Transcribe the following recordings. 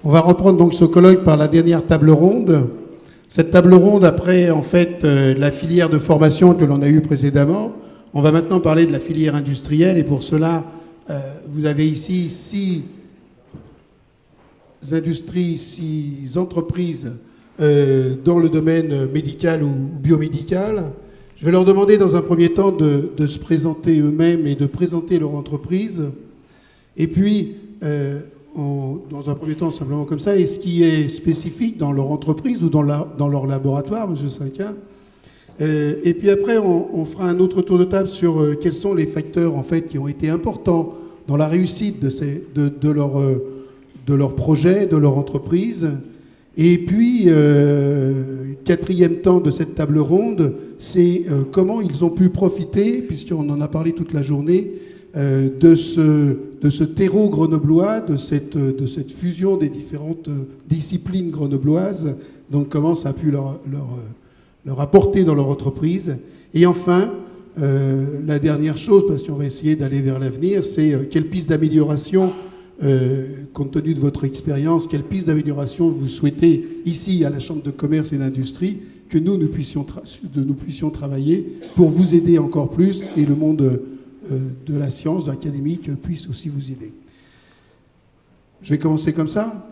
On va reprendre donc ce colloque par la dernière table ronde. Cette table ronde, après en fait la filière de formation que l'on a eue précédemment, on va maintenant parler de la filière industrielle. Et pour cela, vous avez ici 6 industries, 6 entreprises dans le domaine médical ou biomédical. Je vais leur demander dans un premier temps de se présenter eux-mêmes et de présenter leur entreprise. Et puis, dans un premier temps, simplement comme ça, et ce qui est spécifique dans leur entreprise ou dans leur laboratoire, M. Cinquin. Et puis après, on fera un autre tour de table sur quels sont les facteurs en fait, qui ont été importants dans la réussite de leur projet, de leur entreprise. Et puis, quatrième temps de cette table ronde, c'est comment ils ont pu profiter, puisqu'on en a parlé toute la journée, de ce terreau grenoblois, de cette fusion des différentes disciplines grenobloises, donc comment ça a pu leur apporter dans leur entreprise. Et enfin, la dernière chose, parce qu'on va essayer d'aller vers l'avenir, c'est quelle piste d'amélioration, compte tenu de votre expérience, quelle piste d'amélioration vous souhaitez ici à la Chambre de commerce et d'industrie que nous puissions travailler pour vous aider encore plus et le monde de la science, de l'académique puisse aussi vous aider. Je vais commencer comme ça.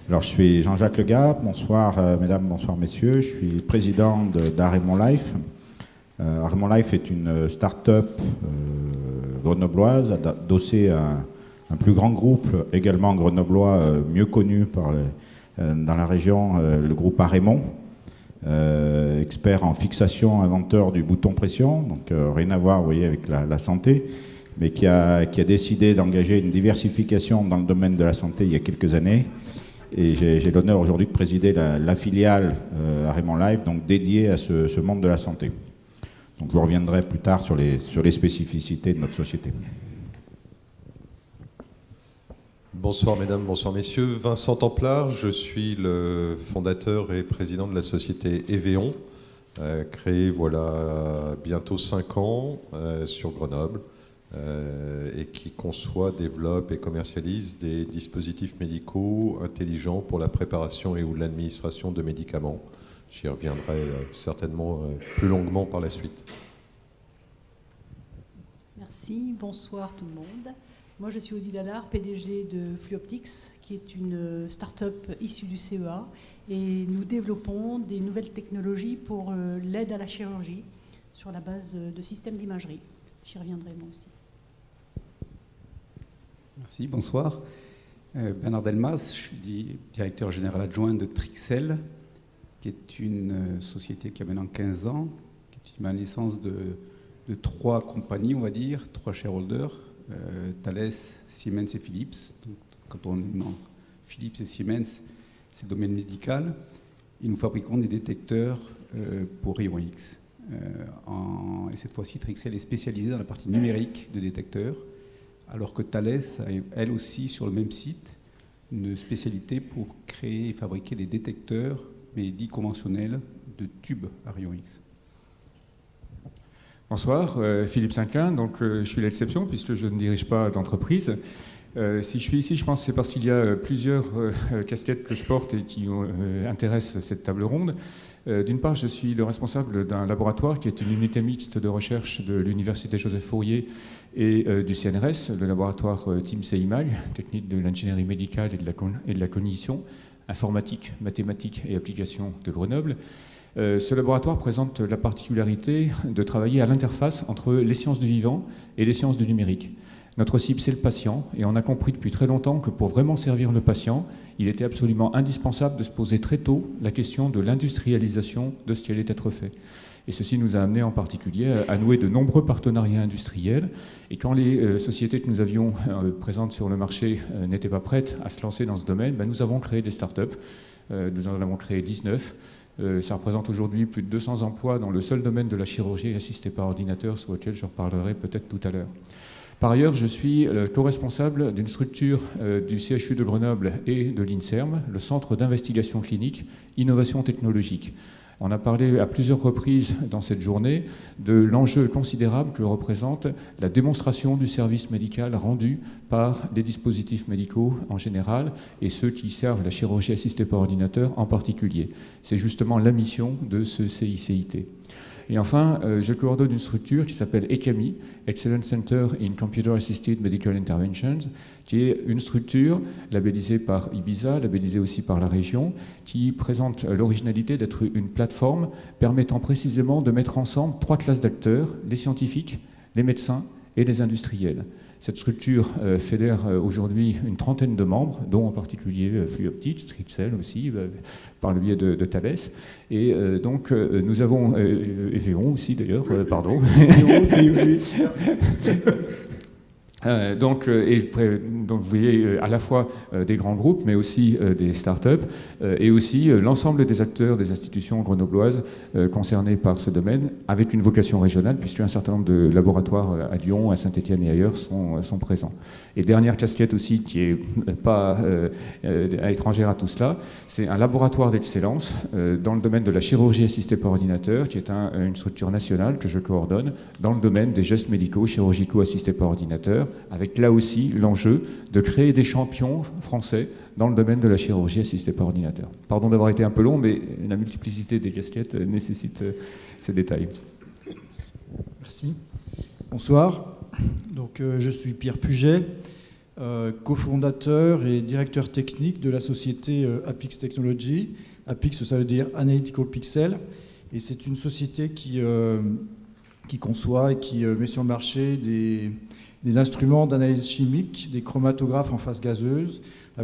Alors, je suis Jean-Jacques Legap. Bonsoir, mesdames, bonsoir, messieurs. Je suis président d'Aremon Life. Aremon Life est une start-up grenobloise adossée à un plus grand groupe, également grenoblois, mieux connu dans la région, le groupe Aremon. Expert en fixation, inventeur du bouton pression, donc rien à voir, vous voyez, avec la santé, mais qui a décidé d'engager une diversification dans le domaine de la santé il y a quelques années. Et j'ai l'honneur aujourd'hui de présider la filiale Aremon Life, donc dédiée à ce monde de la santé. Donc je reviendrai plus tard sur les spécificités de notre société. Bonsoir mesdames, bonsoir messieurs. Vincent Templard, je suis le fondateur et président de la société Evéon, créée voilà bientôt 5 ans sur Grenoble, et qui conçoit, développe et commercialise des dispositifs médicaux intelligents pour la préparation et ou l'administration de médicaments. J'y reviendrai certainement plus longuement par la suite. Merci, bonsoir tout le monde. Moi, je suis Odile Allard, PDG de Fluoptics, qui est une start-up issue du CEA. Et nous développons des nouvelles technologies pour l'aide à la chirurgie sur la base de systèmes d'imagerie. J'y reviendrai moi aussi. Merci, bonsoir. Bernard Delmas, je suis directeur général adjoint de Trixel, qui est une société qui a maintenant 15 ans, qui est une naissance de 3 compagnies, on va dire, 3 shareholders. Thales, Siemens et Philips. Donc, quand on est membre Philips et Siemens, c'est le domaine médical. Et nous fabriquons des détecteurs pour rayons X. Et cette fois-ci, Trixel est spécialisée dans la partie numérique de détecteurs, alors que Thales a, elle aussi, sur le même site, une spécialité pour créer et fabriquer des détecteurs, mais dits conventionnels, de tubes à rayons X. Bonsoir, Philippe Cinquin, donc je suis l'exception puisque je ne dirige pas d'entreprise. Si je suis ici, je pense que c'est parce qu'il y a plusieurs casquettes que je porte et qui intéressent cette table ronde. D'une part, je suis le responsable d'un laboratoire qui est une unité mixte de recherche de l'Université Joseph Fourier et du CNRS, le laboratoire TIMSE-IMAG, technique de l'ingénierie médicale et de la cognition, informatique, mathématiques et applications de Grenoble. Ce laboratoire présente la particularité de travailler à l'interface entre les sciences du vivant et les sciences du numérique. Notre cible, c'est le patient, et on a compris depuis très longtemps que pour vraiment servir le patient, il était absolument indispensable de se poser très tôt la question de l'industrialisation de ce qui allait être fait. Et ceci nous a amené en particulier à nouer de nombreux partenariats industriels. Et quand les sociétés que nous avions présentes sur le marché n'étaient pas prêtes à se lancer dans ce domaine, nous avons créé des startups. Nous en avons créé 19. Ça représente aujourd'hui plus de 200 emplois dans le seul domaine de la chirurgie assistée par ordinateur, sur lequel je reparlerai peut-être tout à l'heure. Par ailleurs, je suis co-responsable d'une structure du CHU de Grenoble et de l'INSERM, le Centre d'investigation clinique, innovation technologique. On a parlé à plusieurs reprises dans cette journée de l'enjeu considérable que représente la démonstration du service médical rendu par les dispositifs médicaux en général et ceux qui servent la chirurgie assistée par ordinateur en particulier. C'est justement la mission de ce CICIT. Et enfin, je coordonne une structure qui s'appelle ECAMI, Excellence Center in Computer Assisted Medical Interventions, qui est une structure labellisée par Ibiza, labellisée aussi par la région, qui présente l'originalité d'être une plateforme permettant précisément de mettre ensemble 3 classes d'acteurs, les scientifiques, les médecins et les industriels. Cette structure fédère aujourd'hui une trentaine de membres, dont en particulier Fluoptics, Trixel aussi, par le biais de Thales. Et donc nous avons Eveon aussi d'ailleurs, pardon. Eveon aussi, oui. Donc vous voyez à la fois des grands groupes, mais aussi des start-up, et aussi l'ensemble des acteurs des institutions grenobloises concernées par ce domaine, avec une vocation régionale, puisqu'un certain nombre de laboratoires à Lyon, à Saint-Étienne et ailleurs sont présents. Et dernière casquette aussi, qui n'est pas étrangère à tout cela, c'est un laboratoire d'excellence dans le domaine de la chirurgie assistée par ordinateur, qui est une structure nationale que je coordonne dans le domaine des gestes médicaux chirurgicaux assistés par ordinateur, avec là aussi l'enjeu de créer des champions français dans le domaine de la chirurgie assistée par ordinateur. Pardon d'avoir été un peu long, mais la multiplicité des casquettes nécessite ces détails. Merci. Bonsoir. Donc, je suis Pierre Puget, cofondateur et directeur technique de la société Apix Technology. Apix, ça veut dire Analytical Pixel, et c'est une société qui conçoit et qui met sur le marché des instruments d'analyse chimique, des chromatographes en phase gazeuse. La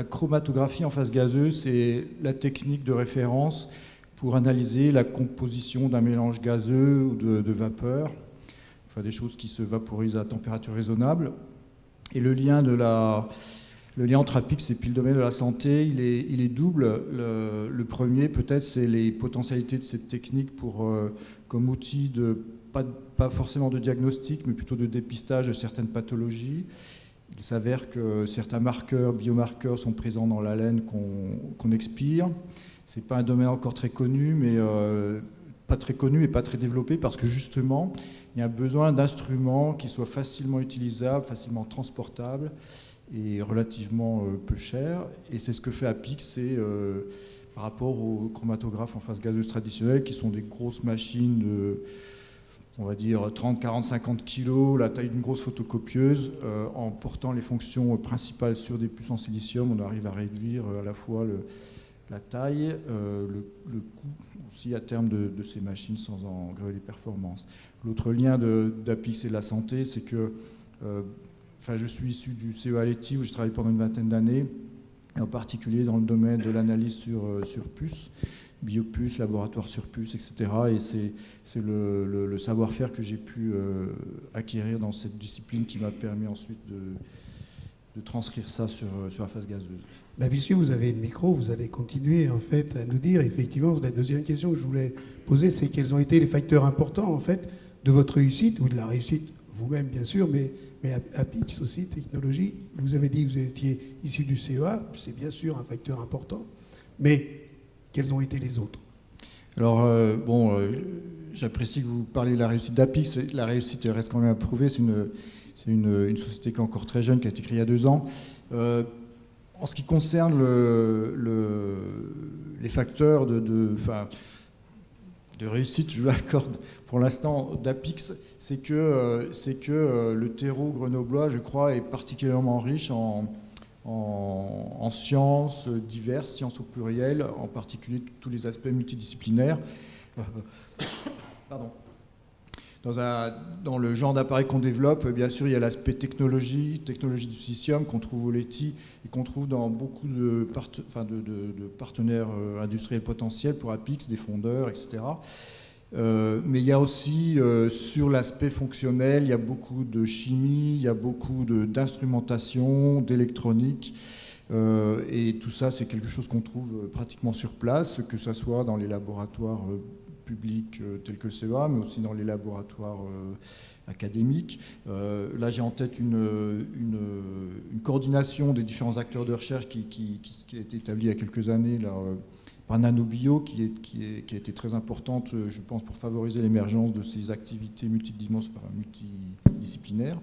chromatographie en phase gazeuse, c'est la technique de référence pour analyser la composition d'un mélange gazeux ou de vapeur, enfin des choses qui se vaporisent à température raisonnable. Et le lien entre Apix et puis le domaine de la santé, il est double. Le premier, peut-être, c'est les potentialités de cette technique comme outil pas forcément de diagnostic, mais plutôt de dépistage de certaines pathologies. Il s'avère que certains biomarqueurs sont présents dans la laine qu'on expire. Ce n'est pas un domaine encore très connu, mais pas très connu et pas très développé, parce que justement, il y a un besoin d'instruments qui soient facilement utilisables, facilement transportables et relativement peu chers. Et c'est ce que fait Apix, par rapport aux chromatographes en phase gazeuse traditionnels, qui sont des grosses machines de, on va dire, 30, 40, 50 kilos, la taille d'une grosse photocopieuse. En portant les fonctions principales sur des puces en silicium, on arrive à réduire à la fois la taille, le coût aussi à terme de ces machines sans en grever les performances. L'autre lien d'Apix et de la santé, c'est que je suis issu du CEA Leti, où j'ai travaillé pendant une vingtaine d'années, en particulier dans le domaine de l'analyse sur puces, biopuces, laboratoire sur puces, etc. Et c'est le savoir-faire que j'ai pu acquérir dans cette discipline qui m'a permis ensuite de transcrire ça sur la phase gazeuse. Puisque vous avez le micro, vous allez continuer en fait à nous dire effectivement. La deuxième question que je voulais poser, c'est quels ont été les facteurs importants en fait de votre réussite, ou de la réussite vous-même bien sûr, mais Apix aussi, technologie. Vous avez dit que vous étiez issu du CEA, c'est bien sûr un facteur important, mais quels ont été les autres? Alors, j'apprécie que vous parliez de la réussite d'Apix. La réussite, elle reste quand même à prouver. C'est une société qui est encore très jeune, qui a été créée il y a 2 ans. En ce qui concerne les facteurs de réussite, je vous l'accorde pour l'instant, d'Apix, c'est que le terreau grenoblois, je crois, est particulièrement riche en sciences diverses, sciences au pluriel, en particulier tous les aspects multidisciplinaires. Pardon. Dans le genre d'appareil qu'on développe, bien sûr, il y a l'aspect technologie du silicium qu'on trouve au Leti et qu'on trouve dans beaucoup de partenaires industriels potentiels pour Apix, des fondeurs, etc. Mais il y a aussi, sur l'aspect fonctionnel, il y a beaucoup de chimie, il y a beaucoup d'instrumentation, d'électronique. Et tout ça, c'est quelque chose qu'on trouve pratiquement sur place, que ce soit dans les laboratoires publics tels que le CEA, mais aussi dans les laboratoires académiques. Là, j'ai en tête une coordination des différents acteurs de recherche qui a été établie il y a quelques années là, Nanobio, qui a été très importante, je pense, pour favoriser l'émergence de ces activités multidisciplinaires.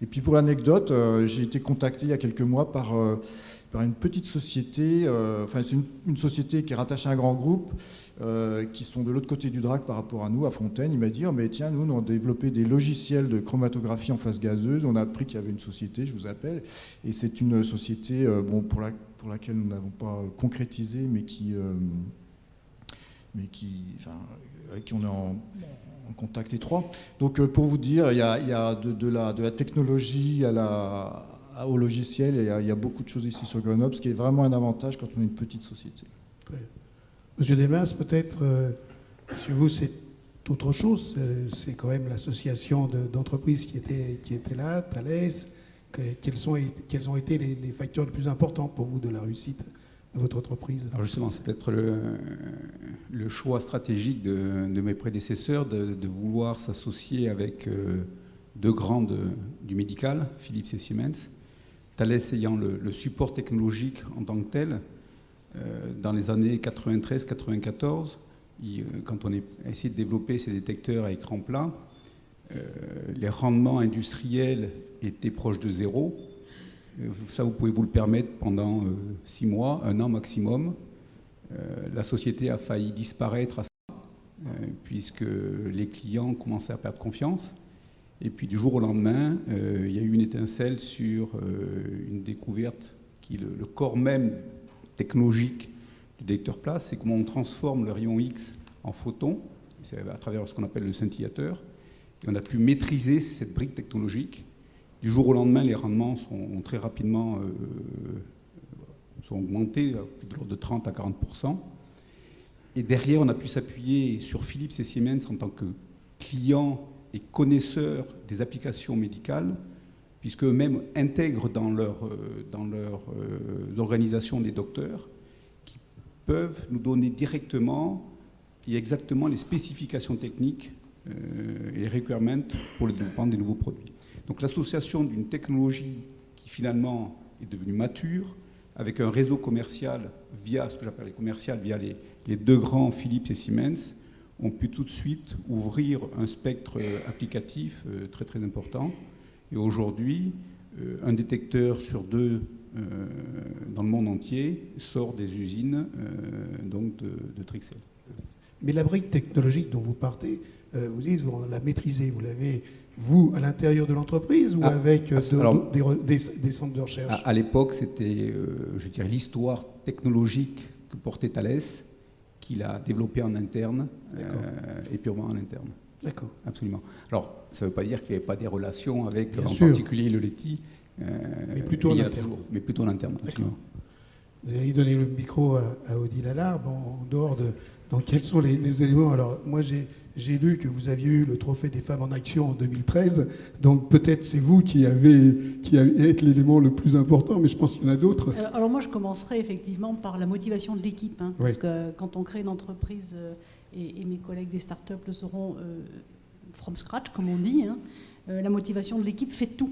Et puis pour l'anecdote, j'ai été contacté il y a quelques mois par une petite société, c'est une société qui est rattachée à un grand groupe, qui sont de l'autre côté du Drac par rapport à nous, à Fontaine. Il m'a dit, mais tiens, nous, on a développé des logiciels de chromatographie en phase gazeuse, on a appris qu'il y avait une société, je vous appelle, et c'est une société pour laquelle nous n'avons pas concrétisé, avec qui on est en contact étroit. Donc pour vous dire, il y a de la technologie au logiciel, et il y a beaucoup de choses ici sur Grenoble, ce qui est vraiment un avantage quand on est une petite société. Monsieur Desmas, peut-être, sur vous, c'est autre chose. C'est quand même l'association d'entreprises qui était là, Thales. Quels ont été les facteurs les plus importants pour vous de la réussite de votre entreprise? Alors justement, c'est peut-être le choix stratégique de mes prédécesseurs de vouloir s'associer avec deux grands du médical, Philips et Siemens. Thales ayant le support technologique en tant que tel. Dans les années 93-94, quand on a essayé de développer ces détecteurs à écran plat, les rendements industriels étaient proches de zéro. Ça, vous pouvez vous le permettre pendant 6 mois, 1 an maximum. La société a failli disparaître à ça, puisque les clients commençaient à perdre confiance. Et puis du jour au lendemain, il y a eu une étincelle sur une découverte qui est le corps même technologique du détecteur plat, c'est comment on transforme le rayon X en photon, c'est à travers ce qu'on appelle le scintillateur. Et on a pu maîtriser cette brique technologique. Du jour au lendemain, les rendements sont très rapidement sont augmentés à plus de l'ordre de 30 à 40%. Et derrière, on a pu s'appuyer sur Philips et Siemens en tant que clients et connaisseurs des applications médicales, puisque eux-mêmes intègrent dans leur organisation des docteurs qui peuvent nous donner directement et exactement les spécifications techniques et les requirements pour le développement des nouveaux produits. Donc l'association d'une technologie qui finalement est devenue mature, avec un réseau commercial via ce que j'appelle les commerciales, via les deux grands Philips et Siemens, ont pu tout de suite ouvrir un spectre applicatif très très important. Et aujourd'hui, un détecteur sur 2 dans le monde entier sort des usines donc de Trixel. Mais la brique technologique dont vous partez, vous dites, vous la maîtrisez, vous l'avez, vous, à l'intérieur de l'entreprise ou avec des centres de recherche? À l'époque, c'était, je dirais, l'histoire technologique que portait Thales, qu'il a développée en interne et purement en interne. D'accord. Absolument. Alors, ça ne veut pas dire qu'il n'y avait pas des relations avec, Bien en sûr. particulier, le Leti. Mais plutôt en interne. Mais plutôt en interne, absolument. Vous allez donner le micro à Odile Allard. Bon, en dehors de... Donc, quels sont les éléments? Alors, moi, j'ai lu que vous aviez eu le trophée des femmes en action en 2013. Donc, peut-être c'est vous qui avez été l'élément le plus important, mais je pense qu'il y en a d'autres. Alors moi, je commencerai effectivement par la motivation de l'équipe. Hein, parce Oui. que quand on crée une entreprise, et mes collègues des startups le sauront from scratch, comme on dit, hein, la motivation de l'équipe fait tout.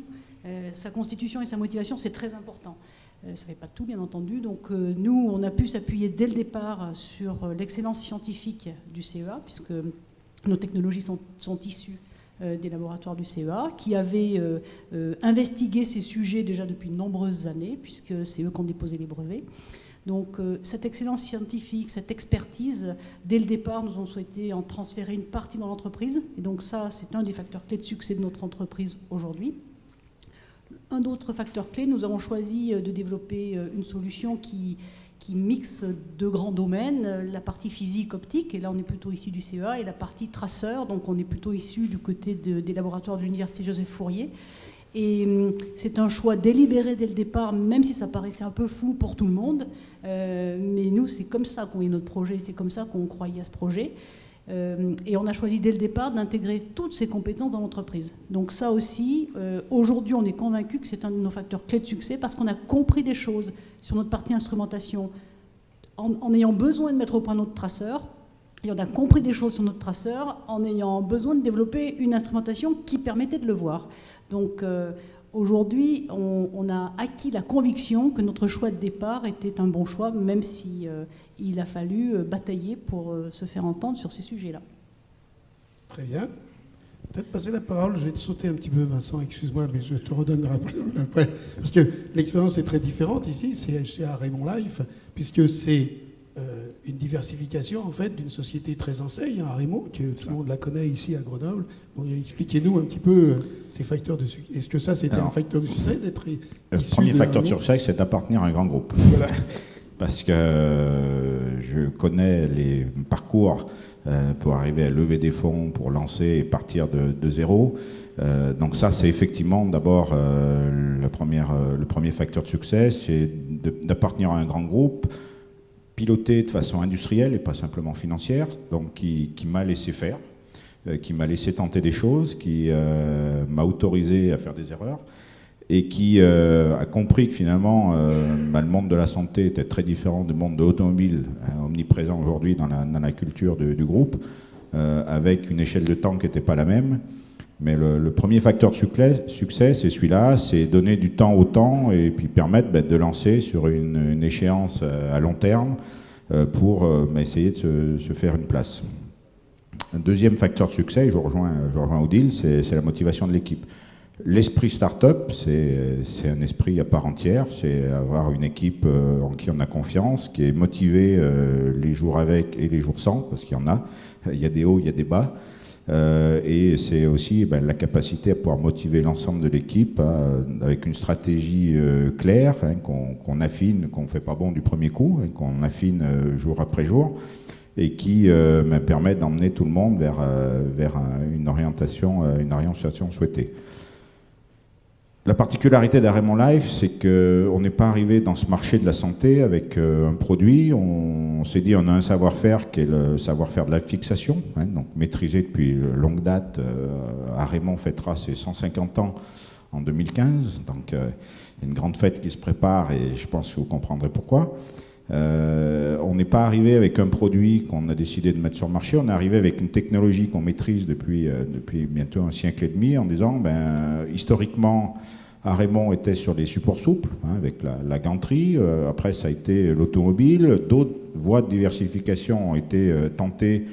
Sa constitution et sa motivation, c'est très important. Ça ne fait pas tout, bien entendu. Donc nous, on a pu s'appuyer dès le départ sur l'excellence scientifique du CEA, puisque nos technologies sont issues des laboratoires du CEA, qui avaient investigué ces sujets déjà depuis de nombreuses années, puisque c'est eux qui ont déposé les brevets. Donc cette excellence scientifique, cette expertise, dès le départ, nous avons souhaité en transférer une partie dans l'entreprise. Et donc ça, c'est un des facteurs clés de succès de notre entreprise aujourd'hui. Un autre facteur clé, nous avons choisi de développer une solution qui mixe 2 grands domaines, la partie physique optique, et là on est plutôt issu du CEA, et la partie traceur, donc on est plutôt issu du côté des laboratoires de l'université Joseph Fourier. Et c'est un choix délibéré dès le départ, même si ça paraissait un peu fou pour tout le monde, mais nous c'est comme ça qu'on voyait notre projet, c'est comme ça qu'on croyait à ce projet. Et on a choisi dès le départ d'intégrer toutes ces compétences dans l'entreprise. Donc ça aussi, aujourd'hui on est convaincu que c'est un de nos facteurs clés de succès parce qu'on a compris des choses sur notre partie instrumentation en ayant besoin de mettre au point notre traceur, et on a compris des choses sur notre traceur en ayant besoin de développer une instrumentation qui permettait de le voir. Donc Aujourd'hui, on a acquis la conviction que notre choix de départ était un bon choix, même si il a fallu batailler pour se faire entendre sur ces sujets-là. Très bien. Peut-être passer la parole, je vais te sauter un petit peu, Vincent, excuse-moi, mais je te redonnerai après. Parce que l'expérience est très différente ici, c'est chez Raymond Life, puisque c'est une diversification en fait d'une société très enseigne, Raymond, que tout le monde la connaît ici à Grenoble. Bon, expliquez-nous un petit peu ces facteurs de succès. Est-ce que ça c'était un facteur de succès d'être le issu premier de facteur de Raymond? succès, c'est d'appartenir à un grand groupe. Voilà. Parce que je connais les parcours pour arriver à lever des fonds, pour lancer et partir de zéro. Donc ça, c'est effectivement d'abord le premier facteur de succès, c'est d'appartenir à un grand groupe, piloté de façon industrielle et pas simplement financière, donc qui m'a laissé faire, qui m'a laissé tenter des choses, qui m'a autorisé à faire des erreurs, et qui a compris que finalement le monde de la santé était très différent du monde de l'automobile, omniprésent aujourd'hui dans la culture du groupe, avec une échelle de temps qui n'était pas la même. Mais le premier facteur de succès, c'est celui-là, c'est donner du temps au temps et puis permettre de lancer sur une échéance à long terme pour essayer de se faire une place. Un deuxième facteur de succès, et je rejoins Odile, c'est la motivation de l'équipe. L'esprit start-up, c'est un esprit à part entière, c'est avoir une équipe en qui on a confiance, qui est motivée les jours avec et les jours sans, parce qu'il y en a. Il y a des hauts, il y a des bas. Et c'est aussi la capacité à pouvoir motiver l'ensemble de l'équipe avec une stratégie claire, qu'on affine, qu'on ne fait pas bon du premier coup, qu'on affine jour après jour, et qui permet d'emmener tout le monde vers une orientation souhaitée. La particularité d'Raymond Life, c'est qu'on n'est pas arrivé dans ce marché de la santé avec un produit. On s'est dit on a un savoir-faire qui est le savoir-faire de la fixation, donc maîtrisé depuis longue date. Raymond fêtera ses 150 ans en 2015, donc il y a une grande fête qui se prépare et je pense que vous comprendrez pourquoi. On n'est pas arrivé avec un produit qu'on a décidé de mettre sur le marché, on est arrivé avec une technologie qu'on maîtrise depuis bientôt un siècle et demi en disant, historiquement, Raymond était sur des supports souples, avec la ganterie, après ça a été l'automobile, d'autres voies de diversification ont été tentées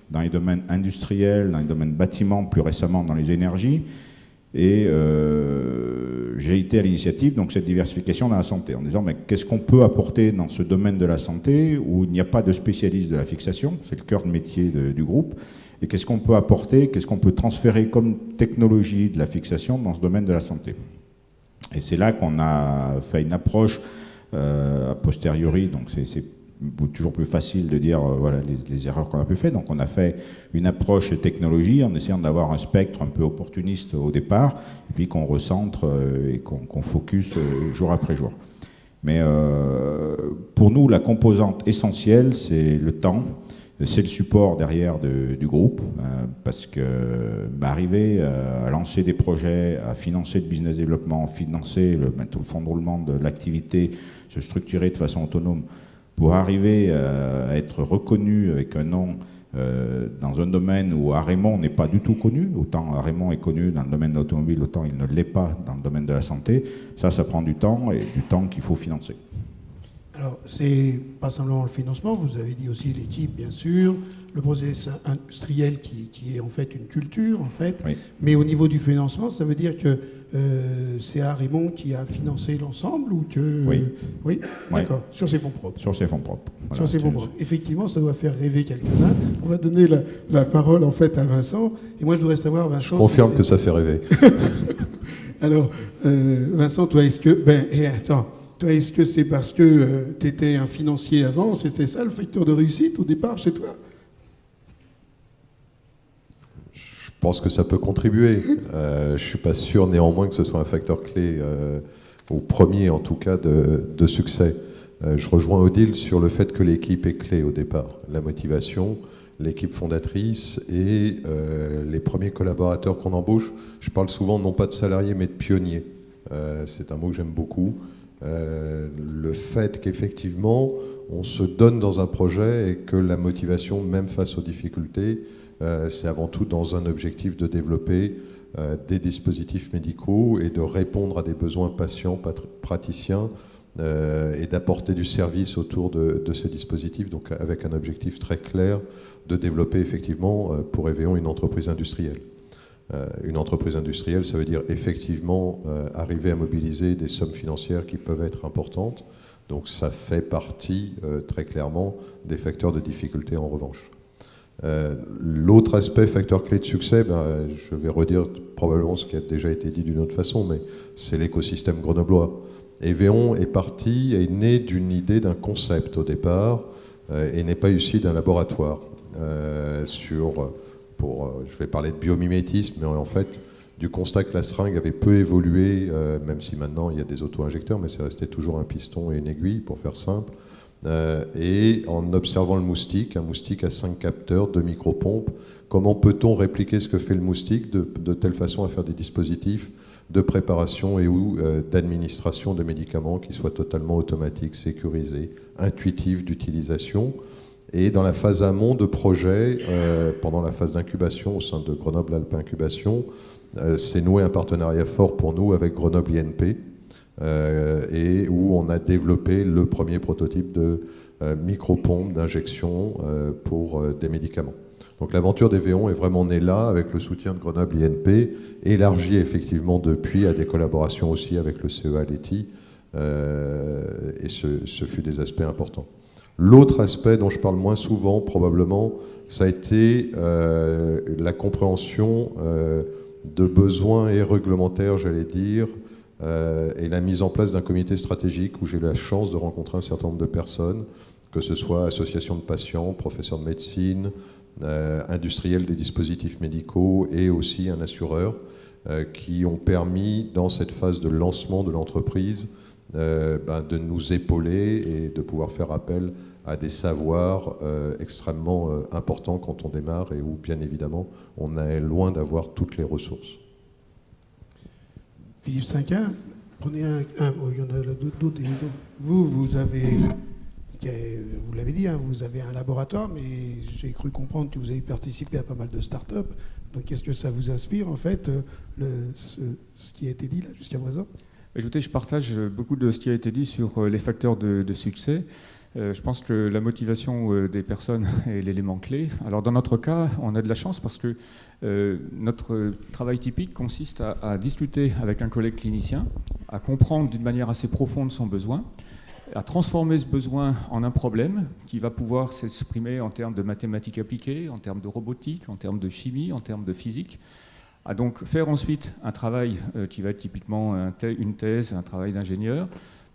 dans les domaines industriels, dans les domaines bâtiments, plus récemment dans les énergies, et j'ai été à l'initiative donc cette diversification dans la santé en disant qu'est-ce qu'on peut apporter dans ce domaine de la santé où il n'y a pas de spécialiste de la fixation, c'est le cœur de métier du groupe, et qu'est-ce qu'on peut apporter, qu'est-ce qu'on peut transférer comme technologie de la fixation dans ce domaine de la santé. Et c'est là qu'on a fait une approche a posteriori, donc c'est toujours plus facile de dire voilà les erreurs qu'on a pu faire. Donc on a fait une approche technologie en essayant d'avoir un spectre un peu opportuniste au départ, et puis qu'on recentre et qu'on focus jour après jour. Mais pour nous, la composante essentielle, c'est le temps, c'est le support derrière du groupe, parce que arriver à lancer des projets, à financer le business développement, financer tout le fonds de roulement de l'activité, se structurer de façon autonome, pour arriver à être reconnu avec un nom dans un domaine où Raymond n'est pas du tout connu, autant Raymond est connu dans le domaine de l'automobile, autant il ne l'est pas dans le domaine de la santé, ça prend du temps, et du temps qu'il faut financer. Alors, c'est pas simplement le financement, vous avez dit aussi l'équipe, bien sûr, le processus industriel qui est en fait une culture, en fait. Oui. Mais au niveau du financement, ça veut dire que c'est Raymond qui a financé l'ensemble ou que... Oui. Oui, d'accord, sur ses fonds propres. Sur ses fonds propres. Voilà. Sur ses fonds propres. Effectivement, ça doit faire rêver quelqu'un-là. On va donner la parole, en fait, à Vincent. Et moi, je voudrais savoir, Vincent... Je confirme que ça fait rêver. Alors, Vincent, toi, est-ce que... Toi, est-ce que c'est parce que tu étais un financier avant, c'était ça le facteur de réussite au départ chez toi? Je pense que ça peut contribuer. Je ne suis pas sûr néanmoins que ce soit un facteur clé, au premier en tout cas, de succès. Je rejoins Odile sur le fait que l'équipe est clé au départ. La motivation, l'équipe fondatrice et les premiers collaborateurs qu'on embauche. Je parle souvent non pas de salariés mais de pionniers. C'est un mot que j'aime beaucoup. Le fait qu'effectivement on se donne dans un projet et que la motivation, même face aux difficultés, c'est avant tout dans un objectif de développer des dispositifs médicaux et de répondre à des besoins patients, praticiens, et d'apporter du service autour de ces dispositifs, donc avec un objectif très clair de développer effectivement pour Évéon une entreprise industrielle. Une entreprise industrielle, ça veut dire effectivement arriver à mobiliser des sommes financières qui peuvent être importantes. Donc ça fait partie très clairement des facteurs de difficulté en revanche. L'autre aspect, facteur clé de succès, je vais redire probablement ce qui a déjà été dit d'une autre façon, mais c'est l'écosystème grenoblois. Évéon est né d'une idée, d'un concept au départ, et n'est pas issu d'un laboratoire. Je vais parler de biomimétisme, mais en fait, du constat que la seringue avait peu évolué, même si maintenant il y a des auto-injecteurs, mais c'est resté toujours un piston et une aiguille, pour faire simple. Et en observant le moustique, un moustique à 5 capteurs, 2 micropompes, comment peut-on répliquer ce que fait le moustique de telle façon à faire des dispositifs de préparation et ou d'administration de médicaments qui soient totalement automatiques, sécurisés, intuitifs d'utilisation. Et dans la phase amont de projet, pendant la phase d'incubation au sein de Grenoble Alpes Incubation, s'est noué un partenariat fort pour nous avec Grenoble INP, et où on a développé le premier prototype de micropompe d'injection pour des médicaments. Donc l'aventure d'Évéon est vraiment née là, avec le soutien de Grenoble INP, élargie effectivement depuis à des collaborations aussi avec le CEA Leti, et ce fut des aspects importants. L'autre aspect dont je parle moins souvent, probablement, ça a été la compréhension de besoins et réglementaires, j'allais dire, et la mise en place d'un comité stratégique où j'ai eu la chance de rencontrer un certain nombre de personnes, que ce soit associations de patients, professeurs de médecine, industriels des dispositifs médicaux et aussi un assureur, qui ont permis, dans cette phase de lancement de l'entreprise, de nous épauler et de pouvoir faire appel à des savoirs extrêmement importants quand on démarre et où, bien évidemment, on est loin d'avoir toutes les ressources. Philippe Cinquin, prenez un il y en a d'autres évidemment. Vous l'avez dit, vous avez un laboratoire, mais j'ai cru comprendre que vous avez participé à pas mal de start-up. Donc, qu'est-ce que ça vous inspire, en fait, ce qui a été dit là jusqu'à présent ? Écoutez, je partage beaucoup de ce qui a été dit sur les facteurs de succès. Je pense que la motivation des personnes est l'élément clé. Alors dans notre cas, on a de la chance parce que notre travail typique consiste à discuter avec un collègue clinicien, à comprendre d'une manière assez profonde son besoin, à transformer ce besoin en un problème qui va pouvoir s'exprimer en termes de mathématiques appliquées, en termes de robotique, en termes de chimie, en termes de physique, à donc faire ensuite un travail qui va être typiquement une thèse, un travail d'ingénieur,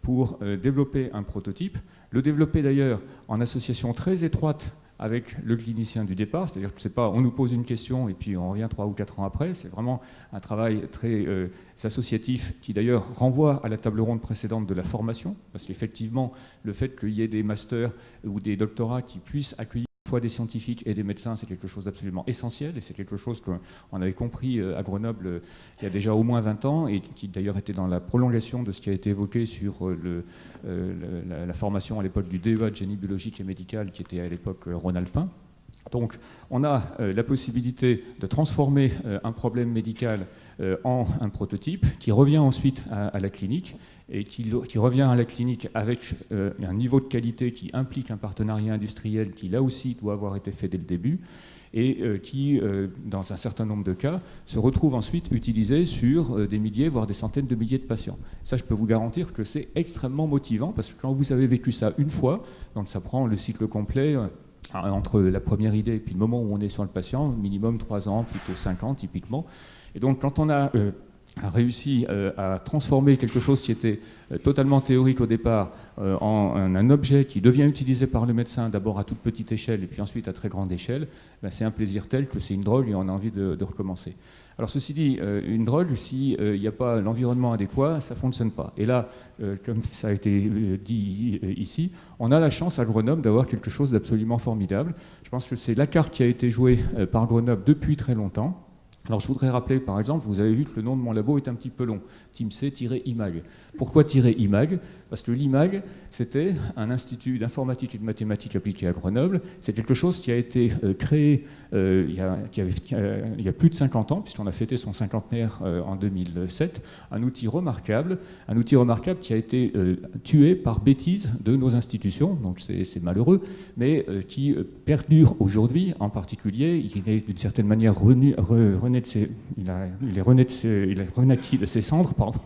pour développer un prototype, le développer d'ailleurs en association très étroite avec le clinicien du départ, c'est-à-dire que c'est pas on nous pose une question et puis on revient 3 ou 4 ans après, c'est vraiment un travail très associatif qui d'ailleurs renvoie à la table ronde précédente de la formation, parce qu'effectivement le fait qu'il y ait des masters ou des doctorats qui puissent accueillir à la fois des scientifiques et des médecins, c'est quelque chose d'absolument essentiel et c'est quelque chose qu'on avait compris à Grenoble il y a déjà au moins 20 ans et qui d'ailleurs était dans la prolongation de ce qui a été évoqué sur la formation à l'époque du DEA de génie biologique et médical qui était à l'époque rhône-alpin. Donc on a la possibilité de transformer un problème médical en un prototype qui revient ensuite à la clinique et qui revient à la clinique avec un niveau de qualité qui implique un partenariat industriel qui là aussi doit avoir été fait dès le début et qui, dans un certain nombre de cas, se retrouve ensuite utilisé sur des milliers, voire des centaines de milliers de patients. Ça, je peux vous garantir que c'est extrêmement motivant parce que quand vous avez vécu ça une fois, donc ça prend le cycle complet entre la première idée et puis le moment où on est sur le patient, minimum 3 ans, plutôt 5 ans typiquement. Et donc quand on a réussi à transformer quelque chose qui était totalement théorique au départ en un objet qui devient utilisé par le médecin d'abord à toute petite échelle et puis ensuite à très grande échelle, c'est un plaisir tel que c'est une drogue et on a envie de recommencer. Alors ceci dit, une drogue, s'il n'y a pas l'environnement adéquat, ça ne fonctionne pas. Et là, comme ça a été dit ici, on a la chance à Grenoble d'avoir quelque chose d'absolument formidable. Je pense que c'est la carte qui a été jouée par Grenoble depuis très longtemps. Alors je voudrais rappeler, par exemple, vous avez vu que le nom de mon labo est un petit peu long, TIMC-IMAG. Pourquoi -IMAG? Parce que l'IMAG, c'était un institut d'informatique et de mathématiques appliquées à Grenoble. C'est quelque chose qui a été créé il y a plus de 50 ans, puisqu'on a fêté son cinquantenaire en 2007. Un outil remarquable qui a été tué par bêtise de nos institutions, donc c'est malheureux, mais qui perdure aujourd'hui, en particulier. Il est d'une certaine manière il est renaquis de ses cendres, pardon,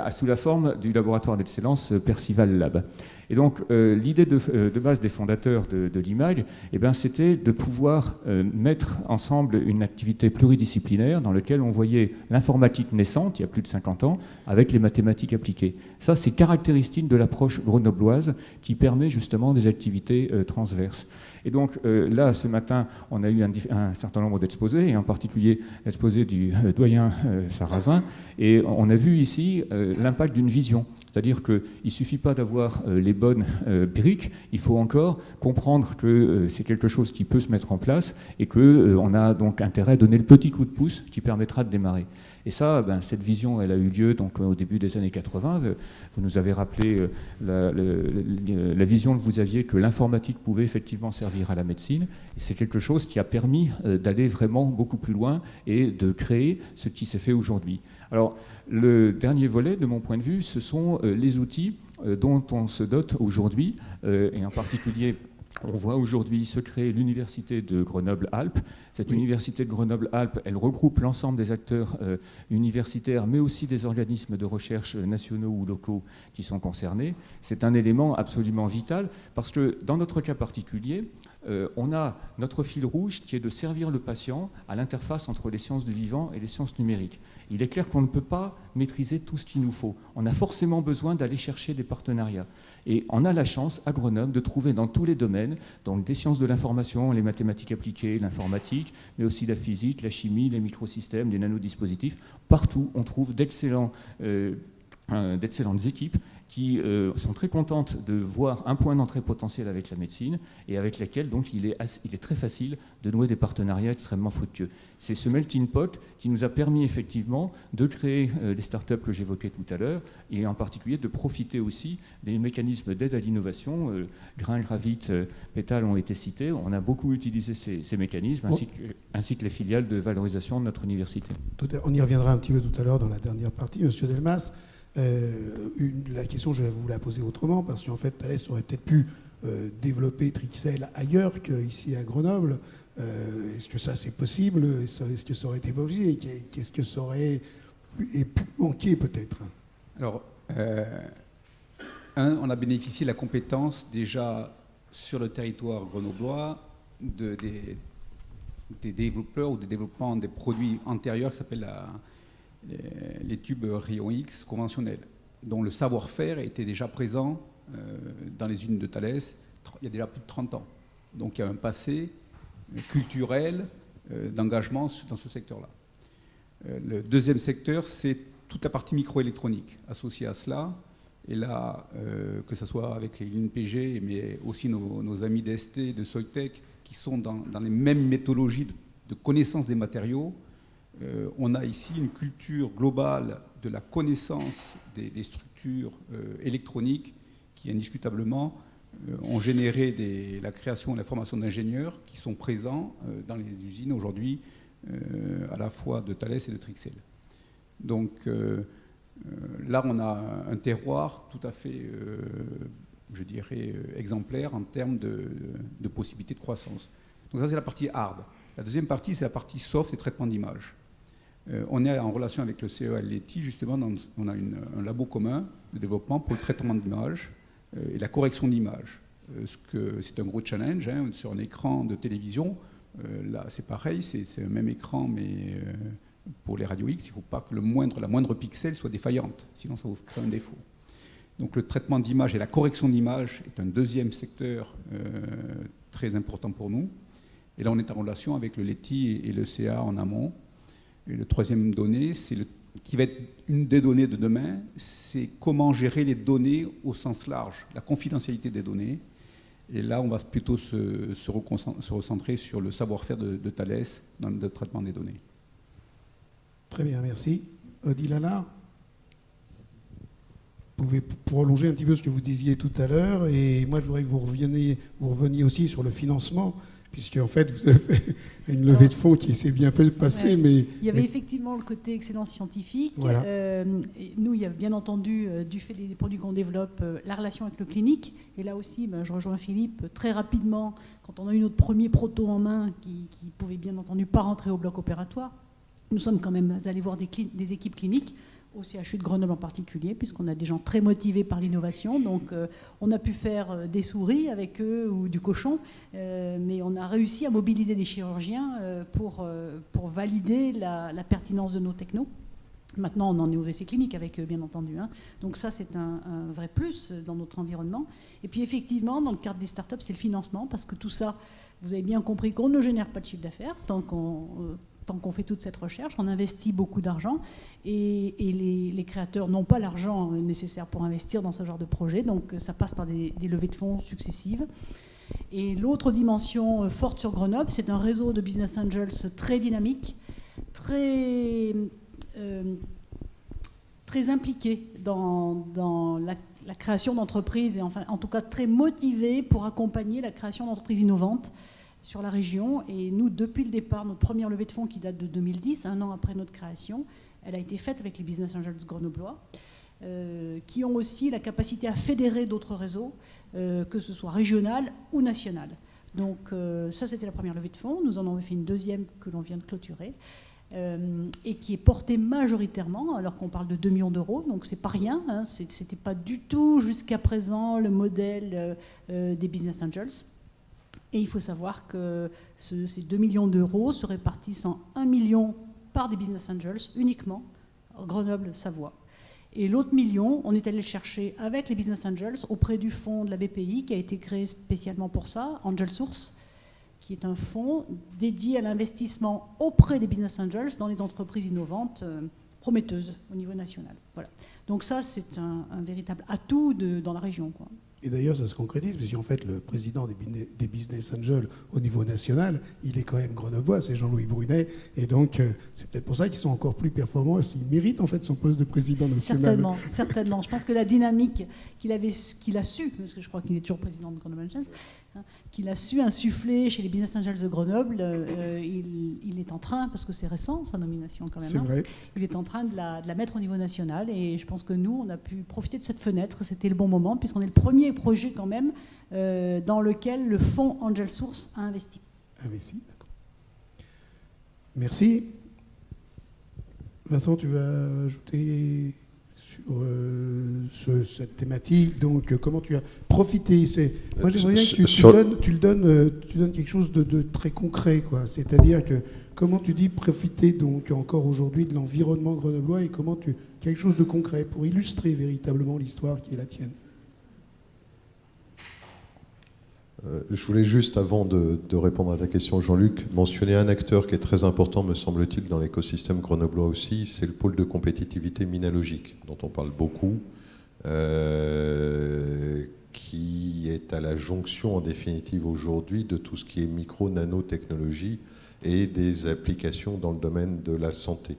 sous la forme du laboratoire d'excellence Percival Lab. Et donc, l'idée de base des fondateurs de l'IMAG, c'était de pouvoir mettre ensemble une activité pluridisciplinaire dans laquelle on voyait l'informatique naissante, il y a plus de 50 ans, avec les mathématiques appliquées. Ça, c'est caractéristique de l'approche grenobloise qui permet justement des activités transverses. Et donc là, ce matin, on a eu un certain nombre d'exposés, et en particulier l'exposé du doyen Sarrazin, et on a vu ici l'impact d'une vision. C'est-à-dire qu'il ne suffit pas d'avoir les bonnes briques, il faut encore comprendre que c'est quelque chose qui peut se mettre en place et qu'on a donc intérêt à donner le petit coup de pouce qui permettra de démarrer. Et ça, cette vision, elle a eu lieu donc, au début des années 80. Vous nous avez rappelé la vision que vous aviez que l'informatique pouvait effectivement servir à la médecine. Et c'est quelque chose qui a permis d'aller vraiment beaucoup plus loin et de créer ce qui s'est fait aujourd'hui. Alors, le dernier volet, de mon point de vue, ce sont les outils dont on se dote aujourd'hui, et en particulier, on voit aujourd'hui se créer l'université de Grenoble-Alpes. Cette université de Grenoble-Alpes, elle regroupe l'ensemble des acteurs universitaires, mais aussi des organismes de recherche nationaux ou locaux qui sont concernés. C'est un élément absolument vital, parce que dans notre cas particulier, on a notre fil rouge qui est de servir le patient à l'interface entre les sciences du vivant et les sciences numériques. Il est clair qu'on ne peut pas maîtriser tout ce qu'il nous faut. On a forcément besoin d'aller chercher des partenariats. Et on a la chance, à Grenoble, de trouver dans tous les domaines, donc des sciences de l'information, les mathématiques appliquées, l'informatique, mais aussi la physique, la chimie, les microsystèmes, les nanodispositifs. Partout, on trouve d'excellentes équipes qui sont très contentes de voir un point d'entrée potentiel avec la médecine et avec laquelle donc, il est très facile de nouer des partenariats extrêmement fructueux. C'est ce melting pot qui nous a permis effectivement de créer les startups que j'évoquais tout à l'heure et en particulier de profiter aussi des mécanismes d'aide à l'innovation. Grain, Gravit, Pétale ont été cités. On a beaucoup utilisé ces mécanismes ainsi que les filiales de valorisation de notre université. On y reviendra un petit peu tout à l'heure dans la dernière partie. Monsieur Delmas, la question, je vais vous la poser autrement, parce qu'en fait, Thales aurait peut-être pu développer Trixel ailleurs qu'ici à Grenoble. Est-ce que ça, c'est possible? Est-ce que ça aurait été possible? Qu'est-ce que ça aurait pu manquer, peut-être? Alors, on a bénéficié de la compétence déjà sur le territoire grenoblois des développeurs ou des développements des produits antérieurs qui s'appellent les tubes rayons X conventionnels, dont le savoir-faire était déjà présent dans les usines de Thales il y a déjà plus de 30 ans. Donc il y a un passé culturel d'engagement dans ce secteur-là. Le deuxième secteur, c'est toute la partie microélectronique associée à cela. Et là, que ce soit avec les INPG, mais aussi nos amis d'ST, de Soitec, qui sont dans les mêmes méthodologies de connaissance des matériaux, on a ici une culture globale de la connaissance des structures électroniques qui, indiscutablement, ont généré la création et la formation d'ingénieurs qui sont présents dans les usines aujourd'hui, à la fois de Thales et de Trixel. Donc là, on a un terroir tout à fait, je dirais, exemplaire en termes de possibilités de croissance. Donc ça, c'est la partie hard. La deuxième partie, c'est la partie soft et traitement d'image. On est en relation avec le CEA et l'ETI, justement, on a un labo commun de développement pour le traitement d'image et la correction d'image. C'est un gros challenge sur un écran de télévision. Là, c'est pareil, c'est un même écran, mais pour les radio X, il ne faut pas que la moindre pixel soit défaillante, sinon ça vous crée un défaut. Donc le traitement d'image et la correction d'image est un deuxième secteur très important pour nous. Et là, on est en relation avec le LETI et le CA en amont. Et le troisième donnée, qui va être une des données de demain, c'est comment gérer les données au sens large, la confidentialité des données. Et là, on va plutôt se recentrer sur le savoir-faire de Thales dans le traitement des données. Très bien, merci. Odile Allard, vous pouvez prolonger un petit peu ce que vous disiez tout à l'heure. Et moi, je voudrais que vous reveniez aussi sur le financement, puisque en fait, vous avez fait une levée de fonds qui s'est bien peu passée. Ouais. Mais il y avait effectivement le côté excellence scientifique. Voilà. Et nous, il y a bien entendu, du fait des produits qu'on développe, la relation avec le clinique. Et là aussi, je rejoins Philippe, très rapidement, quand on a eu notre premier proto en main, qui pouvait bien entendu pas rentrer au bloc opératoire, nous sommes quand même allés voir des équipes cliniques, au CHU de Grenoble en particulier, puisqu'on a des gens très motivés par l'innovation. Donc on a pu faire des souris avec eux ou du cochon, mais on a réussi à mobiliser des chirurgiens pour valider la pertinence de nos technos. Maintenant, on en est aux essais cliniques avec eux, bien entendu. Donc ça, c'est un vrai plus dans notre environnement. Et puis effectivement, dans le cadre des startups, c'est le financement, parce que tout ça, vous avez bien compris qu'on ne génère pas de chiffre d'affaires tant qu'on fait toute cette recherche. On investit beaucoup d'argent et les créateurs n'ont pas l'argent nécessaire pour investir dans ce genre de projet. Donc ça passe par des levées de fonds successives. Et l'autre dimension forte sur Grenoble, c'est un réseau de business angels très dynamique, très impliqué dans la création d'entreprises et enfin, en tout cas très motivé pour accompagner la création d'entreprises innovantes sur la région. Et nous, depuis le départ, notre première levée de fonds qui date de 2010, un an après notre création, elle a été faite avec les business angels grenoblois, qui ont aussi la capacité à fédérer d'autres réseaux, que ce soit régional ou national. Donc ça, c'était la première levée de fonds. Nous en avons fait une deuxième que l'on vient de clôturer, et qui est portée majoritairement, alors qu'on parle de 2 millions d'euros, donc c'est pas rien, c'était pas du tout jusqu'à présent le modèle des business angels. Et il faut savoir que ces 2 millions d'euros se répartissent en 1 million par des business angels uniquement, Grenoble-Savoie. Et l'autre million, on est allé le chercher avec les business angels auprès du fonds de la BPI qui a été créé spécialement pour ça, Angel Source, qui est un fonds dédié à l'investissement auprès des business angels dans les entreprises innovantes prometteuses au niveau national. Voilà. Donc ça, c'est un véritable atout dans la région, quoi. Et d'ailleurs, ça se concrétise, parce qu'en fait, le président des business angels au niveau national, il est quand même grenoblois, c'est Jean-Louis Brunet, et donc c'est peut-être pour ça qu'ils sont encore plus performants, il mérite en fait son poste de président national. Certainement. Je pense que la dynamique qu'il a su, parce que je crois qu'il est toujours président de Grenoble Angels, qu'il a su insuffler chez les business angels de Grenoble, il est en train, parce que c'est récent sa nomination quand même, c'est vrai. Il est en train de la mettre au niveau national, et je pense que nous, on a pu profiter de cette fenêtre, c'était le bon moment, puisqu'on est le premier projet quand même dans lequel le fonds Angel Source a investi. D'accord. Merci. Vincent, tu vas ajouter sur cette thématique, donc comment tu as profité. Moi, j'aimerais bien que tu donnes quelque chose de très concret, quoi. C'est-à-dire que comment tu dis profiter donc encore aujourd'hui de l'environnement grenoblois et comment quelque chose de concret pour illustrer véritablement l'histoire qui est la tienne. Je voulais juste, avant de répondre à ta question, Jean-Luc, mentionner un acteur qui est très important, me semble-t-il, dans l'écosystème grenoblois aussi, c'est le pôle de compétitivité Minalogic, dont on parle beaucoup, qui est à la jonction, en définitive, aujourd'hui, de tout ce qui est micro-nanotechnologie et des applications dans le domaine de la santé.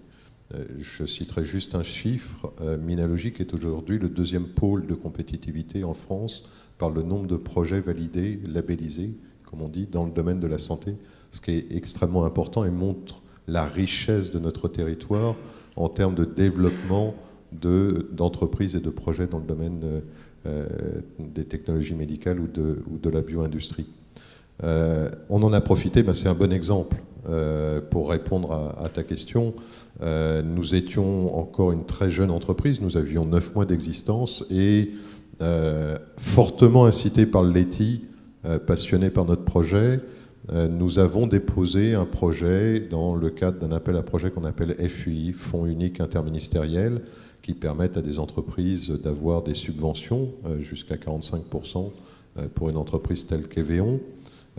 Je citerai juste un chiffre. Minalogic est aujourd'hui le 2e pôle de compétitivité en France par le nombre de projets validés, labellisés, comme on dit, dans le domaine de la santé, ce qui est extrêmement important et montre la richesse de notre territoire en termes de développement d'entreprises et de projets dans le domaine des technologies médicales ou de la bio-industrie. On en a profité, c'est un bon exemple pour répondre à ta question. Nous étions encore une très jeune entreprise, nous avions 9 mois d'existence et fortement incité par le LETI, passionné par notre projet, nous avons déposé un projet dans le cadre d'un appel à projet qu'on appelle FUI, Fonds unique interministériel, qui permettent à des entreprises d'avoir des subventions jusqu'à 45% pour une entreprise telle qu'Evéon,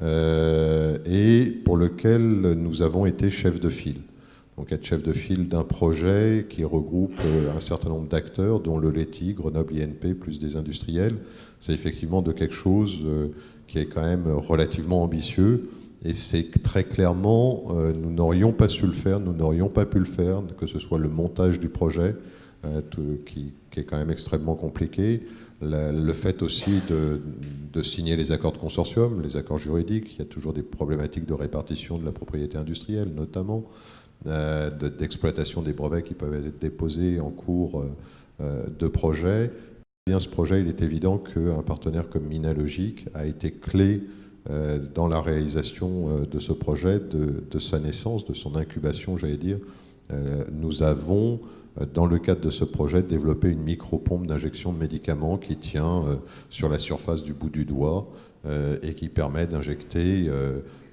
et pour lequel nous avons été chef de file. Donc être chef de file d'un projet qui regroupe un certain nombre d'acteurs, dont le LETI, Grenoble INP, plus des industriels, c'est effectivement de quelque chose qui est quand même relativement ambitieux Et c'est très clairement, nous n'aurions pas su le faire, nous n'aurions pas pu le faire, que ce soit le montage du projet, qui est quand même extrêmement compliqué, le fait aussi de signer les accords de consortium, les accords juridiques, il y a toujours des problématiques de répartition de la propriété industrielle, notamment, d'exploitation des brevets qui peuvent être déposés en cours de projet. Bien, ce projet, il est évident qu'un partenaire comme Minalogic a été clé dans la réalisation de ce projet, de sa naissance, de son incubation, j'allais dire. Nous avons, dans le cadre de ce projet, développé une micro-pompe d'injection de médicaments qui tient sur la surface du bout du doigt et qui permet d'injecter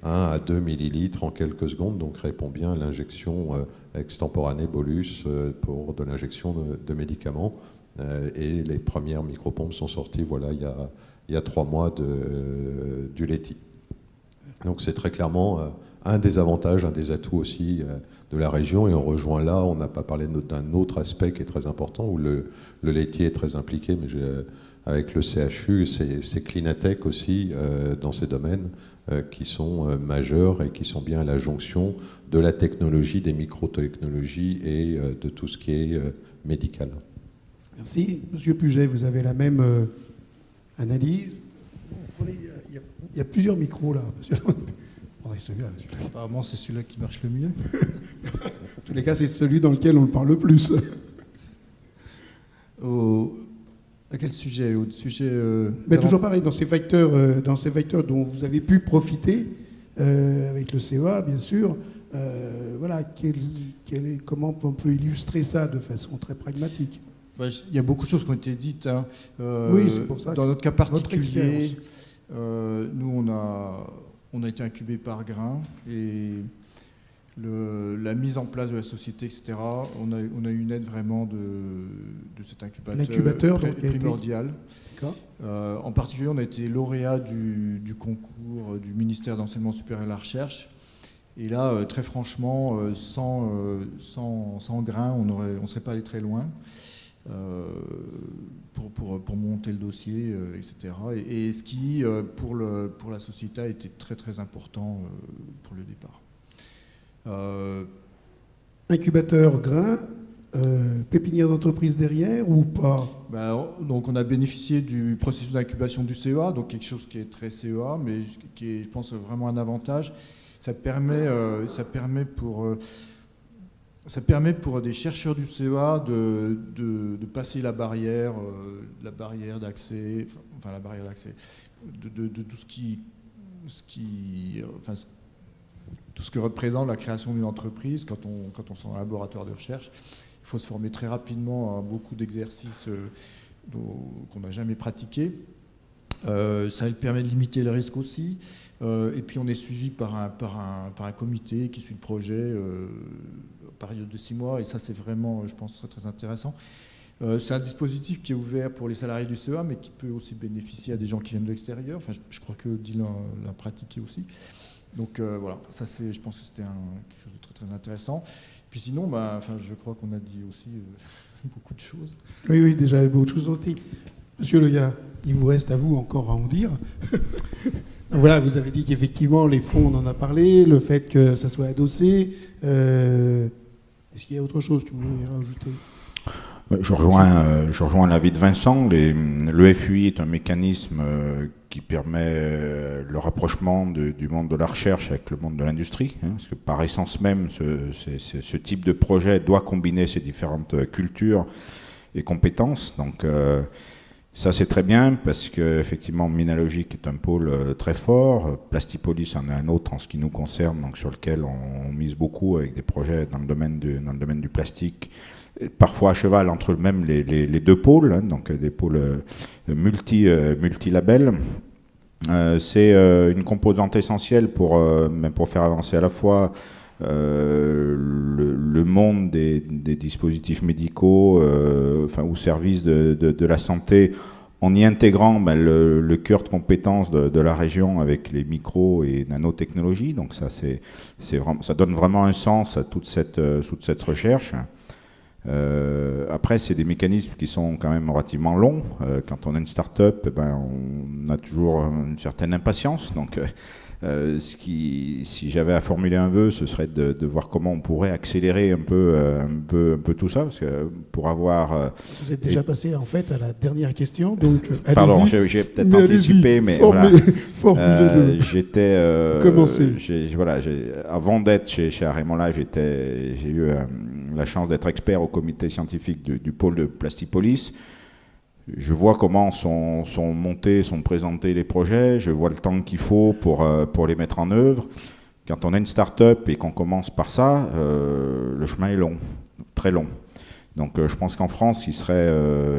1 à 2 millilitres en quelques secondes, donc répond bien à l'injection extemporanée bolus pour de l'injection de médicaments. Et les premières micro-pompes sont sorties voilà, il y a 3 mois du LETI. Donc c'est très clairement un des avantages, un des atouts aussi de la région. Et on rejoint là, on n'a pas parlé d'un autre aspect qui est très important, où le laitier est très impliqué, mais avec le CHU, c'est Clinatech aussi dans ces domaines qui sont majeurs et qui sont bien à la jonction de la technologie, des microtechnologies et de tout ce qui est médical. Merci. Monsieur Puget, vous avez la même analyse. Il y a plusieurs micros là. Prenez celui-là. Apparemment, c'est celui-là qui marche le mieux. En tous les cas, c'est celui dans lequel on le parle le plus. À quel sujet? Au sujet Mais toujours pareil, dans ces facteurs dont vous avez pu profiter, avec le CEA, bien sûr, voilà, comment on peut illustrer ça de façon très pragmatique? Il y a beaucoup de choses qui ont été dites. Hein. Oui, c'est pour ça. Dans notre cas particulier, nous, on a été incubé par Grain et la mise en place de la société, etc., on a eu une aide vraiment de cet incubateur primordial. En particulier, on a été lauréat du concours du ministère d'Enseignement supérieur et de la Recherche. Et là, très franchement, sans Grain, on ne serait pas allé très loin. Pour monter le dossier, etc. Et ce qui, pour la société, a été très très important pour le départ. Incubateur Grain, pépinière d'entreprise derrière ou pas? Donc on a bénéficié du processus d'incubation du CEA, donc quelque chose qui est très CEA, mais qui est, je pense, vraiment un avantage. Ça permet pour des chercheurs du CEA de passer la barrière d'accès, de tout ce que représente la création d'une entreprise. Quand on sort dans un laboratoire de recherche, il faut se former très rapidement à beaucoup d'exercices qu'on n'a jamais pratiqués. Ça permet de limiter le risque aussi. Et puis on est suivi par un comité qui suit le projet période de 6 mois, et ça c'est vraiment, je pense, très, très intéressant. C'est un dispositif qui est ouvert pour les salariés du CEA, mais qui peut aussi bénéficier à des gens qui viennent de l'extérieur. Enfin, je crois que Dylan l'a pratiqué aussi. Donc voilà, ça je pense que c'était quelque chose de très, très intéressant. Puis sinon, je crois qu'on a dit aussi beaucoup de choses. Oui, déjà beaucoup de choses ont été. Monsieur Legat, il vous reste à vous encore à en dire. Voilà, vous avez dit qu'effectivement, les fonds, on en a parlé, le fait que ça soit adossé. Est-ce qu'il y a autre chose que vous voulez rajouter? Je rejoins l'avis de Vincent. Le FUI est un mécanisme qui permet le rapprochement du monde de la recherche avec le monde de l'industrie, hein, parce que par essence même, ce type de projet doit combiner ces différentes cultures et compétences. Donc ça c'est très bien parce qu'effectivement Minalogic est un pôle très fort, Plastipolis en est un autre en ce qui nous concerne, donc sur lequel on mise beaucoup avec des projets dans le domaine du plastique, parfois à cheval entre même les deux pôles, hein, donc des pôles multilabels. C'est une composante essentielle pour faire avancer à la fois le monde des dispositifs médicaux ou services de la santé, en y intégrant le cœur de compétences de la région avec les micro- et nanotechnologies. Donc ça, ça donne vraiment un sens à toute cette recherche. Après, c'est des mécanismes qui sont quand même relativement longs. Quand on est une start-up, on a toujours une certaine impatience. Donc, Si j'avais à formuler un vœu, ce serait de voir comment on pourrait accélérer un peu tout ça, parce que pour avoir... Vous êtes déjà passé en fait à la dernière question, donc pardon, allez-y. j'ai peut-être anticipé, mais j'étais... Commencez. Avant d'être chez Arémola, j'ai eu la chance d'être expert au comité scientifique du pôle de Plastipolis. Je vois comment sont montés, sont présentés les projets, je vois le temps qu'il faut pour les mettre en œuvre. Quand on a une start-up et qu'on commence par ça, le chemin est long, très long. Donc je pense qu'en France, il serait,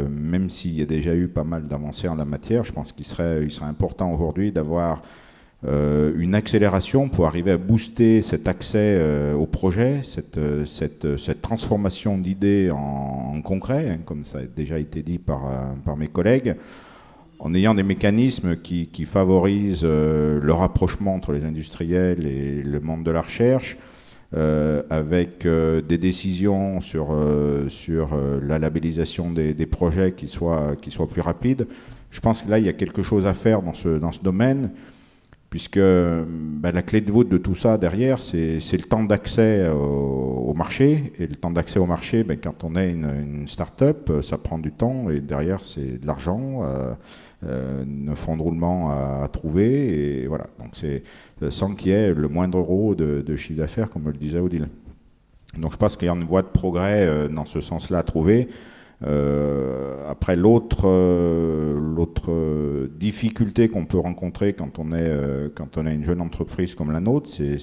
même s'il y a déjà eu pas mal d'avancées en la matière, je pense qu'il serait important aujourd'hui d'avoir une accélération pour arriver à booster cet accès au projet, cette transformation d'idées en concret, hein, comme ça a déjà été dit par mes collègues, en ayant des mécanismes qui favorisent le rapprochement entre les industriels et le monde de la recherche, avec des décisions sur la labellisation des projets qui soient plus rapides. Je pense que là, il y a quelque chose à faire dans ce domaine, puisque la clé de voûte de tout ça derrière, c'est le temps d'accès au marché. Et le temps d'accès au marché, quand on est une start-up, ça prend du temps, et derrière, c'est de l'argent, un fonds de roulement à trouver, et voilà. Donc c'est sans qu'il y ait le moindre euro de chiffre d'affaires, comme le disait Odile. Donc je pense qu'il y a une voie de progrès dans ce sens-là à trouver. Après, l'autre difficulté qu'on peut rencontrer quand on est une jeune entreprise comme la nôtre, c'est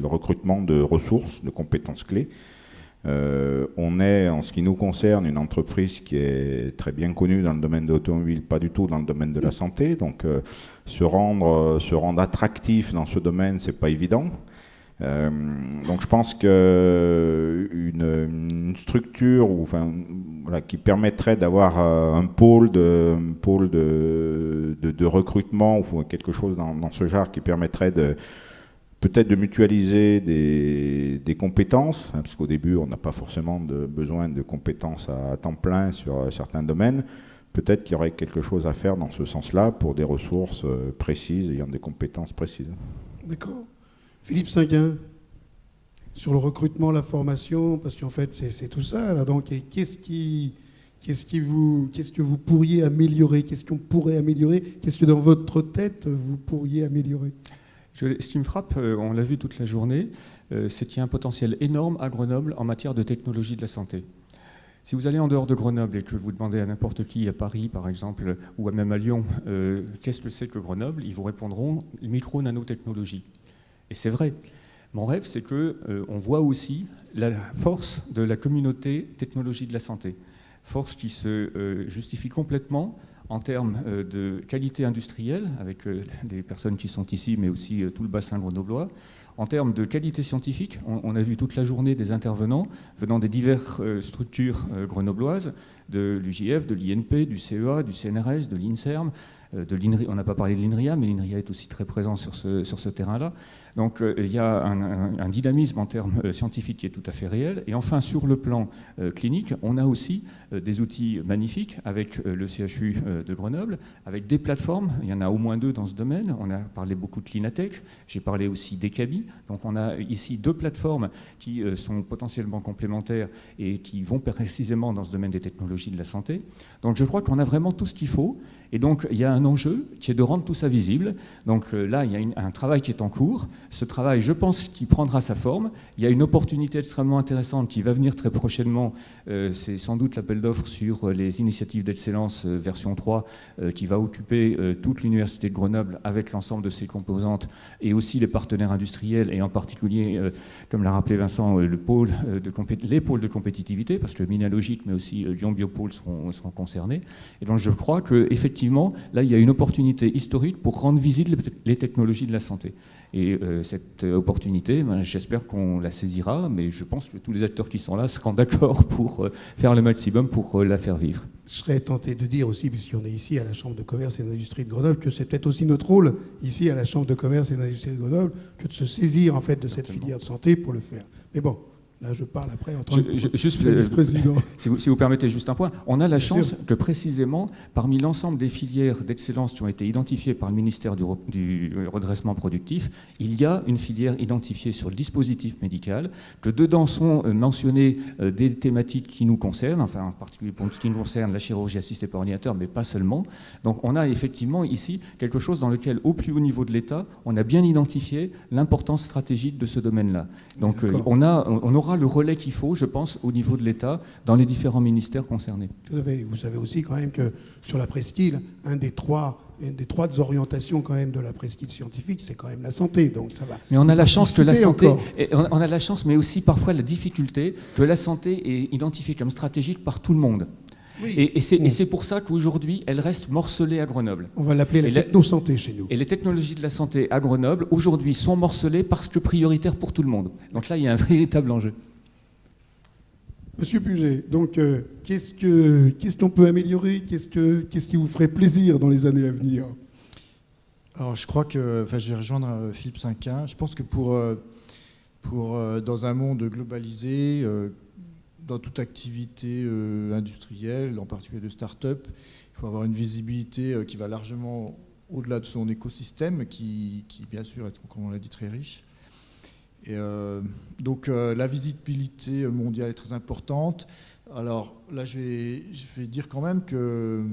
le recrutement de ressources, de compétences clés. On est, en ce qui nous concerne, une entreprise qui est très bien connue dans le domaine de l'automobile, pas du tout dans le domaine de la santé. Donc se rendre attractif dans ce domaine, c'est pas évident. Donc je pense qu'une structure qui permettrait d'avoir un pôle de recrutement ou quelque chose dans ce genre qui permettrait peut-être de mutualiser des compétences, hein, parce qu'au début on n'a pas forcément besoin de compétences à temps plein sur certains domaines. Peut-être qu'il y aurait quelque chose à faire dans ce sens-là pour des ressources précises ayant des compétences précises. D'accord. Philippe Singuin, sur le recrutement, la formation, parce qu'en fait c'est tout ça là. Donc qu'est-ce que vous pourriez améliorer, qu'est-ce qu'on pourrait améliorer, qu'est-ce que dans votre tête vous pourriez améliorer? Ce qui me frappe, on l'a vu toute la journée, c'est qu'il y a un potentiel énorme à Grenoble en matière de technologie de la santé. Si vous allez en dehors de Grenoble et que vous demandez à n'importe qui, à Paris par exemple, ou même à Lyon, qu'est-ce que c'est que Grenoble, ils vous répondront micro-nanotechnologie. Et c'est vrai. Mon rêve, c'est qu'on voit aussi la force de la communauté technologie de la santé. Force qui se justifie complètement en termes de qualité industrielle, avec des personnes qui sont ici, mais aussi tout le bassin grenoblois. En termes de qualité scientifique, on a vu toute la journée des intervenants venant des diverses structures grenobloises, de l'UJF, de l'INP, du CEA, du CNRS, de l'INSERM, de l'INRIA. On n'a pas parlé de l'INRIA, mais l'INRIA est aussi très présent sur ce terrain-là. Donc il y a un dynamisme en termes scientifiques qui est tout à fait réel. Et enfin, sur le plan clinique, on a aussi des outils magnifiques avec le CHU de Grenoble, avec des plateformes. Il y en a au moins 2 dans ce domaine. On a parlé beaucoup de Clinatech. J'ai parlé aussi d'Ecabi. Donc on a ici 2 plateformes qui sont potentiellement complémentaires et qui vont précisément dans ce domaine des technologies de la santé. Donc je crois qu'on a vraiment tout ce qu'il faut. Et donc il y a un enjeu qui est de rendre tout ça visible. Donc là, il y a un travail qui est en cours. Ce travail, je pense, qui prendra sa forme. Il y a une opportunité extrêmement intéressante qui va venir très prochainement. C'est sans doute l'appel d'offres sur les initiatives d'excellence version 3 qui va occuper toute l'université de Grenoble avec l'ensemble de ses composantes et aussi les partenaires industriels et en particulier, comme l'a rappelé Vincent, les pôles de compétitivité, parce que Minalogique mais aussi Lyon Biopôle seront concernés. Et donc je crois qu'effectivement, là, il y a une opportunité historique pour rendre visibles les technologies de la santé. Et cette opportunité, j'espère qu'on la saisira, mais je pense que tous les acteurs qui sont là seront d'accord pour faire le maximum pour la faire vivre. Je serais tenté de dire aussi, puisqu'on est ici à la Chambre de commerce et d'industrie de Grenoble, que c'est peut-être aussi notre rôle, ici à la Chambre de commerce et d'industrie de Grenoble, que de se saisir en fait de cette filière de santé pour le faire. Mais bon, Là, je parle après en tant que Juste, vice-président. Si vous permettez juste un point, on a la Bien chance sûr. que précisément, parmi l'ensemble des filières d'excellence qui ont été identifiées par le ministère du redressement productif, il y a une filière identifiée sur le dispositif médical, que dedans sont mentionnées des thématiques qui nous concernent, enfin en particulier pour ce qui nous concerne la chirurgie assistée par ordinateur, mais pas seulement. Donc on a effectivement ici quelque chose dans lequel, au plus haut niveau de l'État, on a bien identifié l'importance stratégique de ce domaine-là. Donc on aura le relais qu'il faut, je pense, au niveau de l'État, dans les différents ministères concernés. Tout à fait. Vous savez aussi quand même que sur la presqu'île, une des trois orientations quand même de la presqu'île scientifique, c'est quand même la santé. Donc ça va. Mais on a la chance que la santé, encore. on a la chance, mais aussi parfois la difficulté que la santé est identifiée comme stratégique par tout le monde. Oui. Et c'est pour ça qu'aujourd'hui, elle reste morcelée à Grenoble. On va l'appeler la technosanté chez nous. Et les technologies de la santé à Grenoble, aujourd'hui, sont morcelées parce que prioritaires pour tout le monde. Donc là, il y a un véritable enjeu. Monsieur Puget, donc qu'est-ce qu'on peut améliorer? Qu'est-ce qui vous ferait plaisir dans les années à venir? Alors je crois que, je vais rejoindre Philippe Cinquin. Je pense que pour dans un monde globalisé, dans toute activité industrielle, en particulier de start-up, il faut avoir une visibilité qui va largement au-delà de son écosystème, qui bien sûr est, comme on l'a dit, très riche. Et donc la visibilité mondiale est très importante. Alors là, je vais dire quand même que,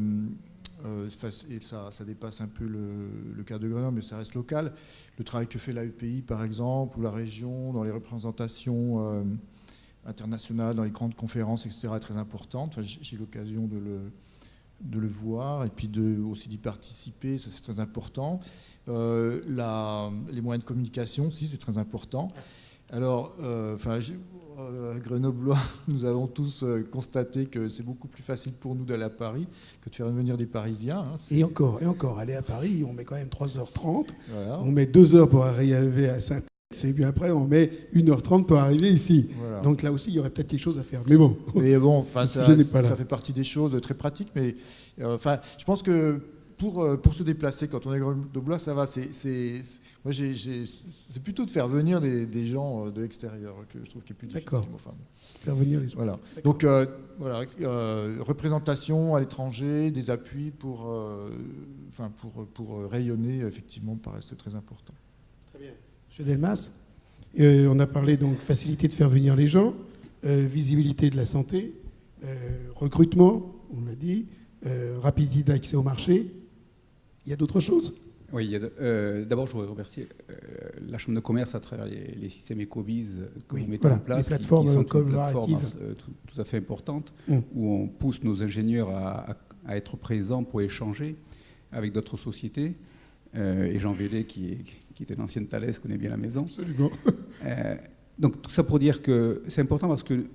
et ça dépasse un peu le cas de Grenoble, mais ça reste local, le travail que fait l'AEPI par exemple, ou la région, dans les représentations internationales, dans les grandes conférences, etc., est très importante. Enfin, j'ai eu l'occasion de le voir et puis aussi d'y participer, ça c'est très important. Les moyens de communication aussi, c'est très important. Alors, Grenoblois, nous avons tous constaté que c'est beaucoup plus facile pour nous d'aller à Paris que de faire venir des Parisiens. Hein. Et encore, aller à Paris, on met quand même 3h30, Voilà. on met 2 heures pour arriver à Saint-Étienne, et puis après on met 1h30 pour arriver ici. Voilà. Donc là aussi, il y aurait peut-être quelque chose à faire. Mais bon, ça fait partie des choses très pratiques, mais je pense que pour se déplacer, quand on est grenoblois, ça va. C'est plutôt de faire venir des gens de l'extérieur que je trouve qui est plus difficile. D'accord. Faire venir les gens. Voilà. Donc représentation à l'étranger, des appuis pour rayonner, effectivement, me paraissent très important. Très bien. Monsieur Delmas, on a parlé donc facilité de faire venir les gens, visibilité de la santé, recrutement, on l'a dit, rapidité d'accès au marché. Il y a d'autres choses? Oui, d'abord je voudrais remercier la Chambre de commerce à travers les systèmes EcoBiz que vous mettez en place, les plateformes qui sont des collaboratives plateformes tout à fait importantes, où on pousse nos ingénieurs à être présents pour échanger avec d'autres sociétés. Et Jean Vélé, qui était l'ancienne Thales, connaît bien la maison. Absolument. Donc tout ça pour dire que c'est important parce que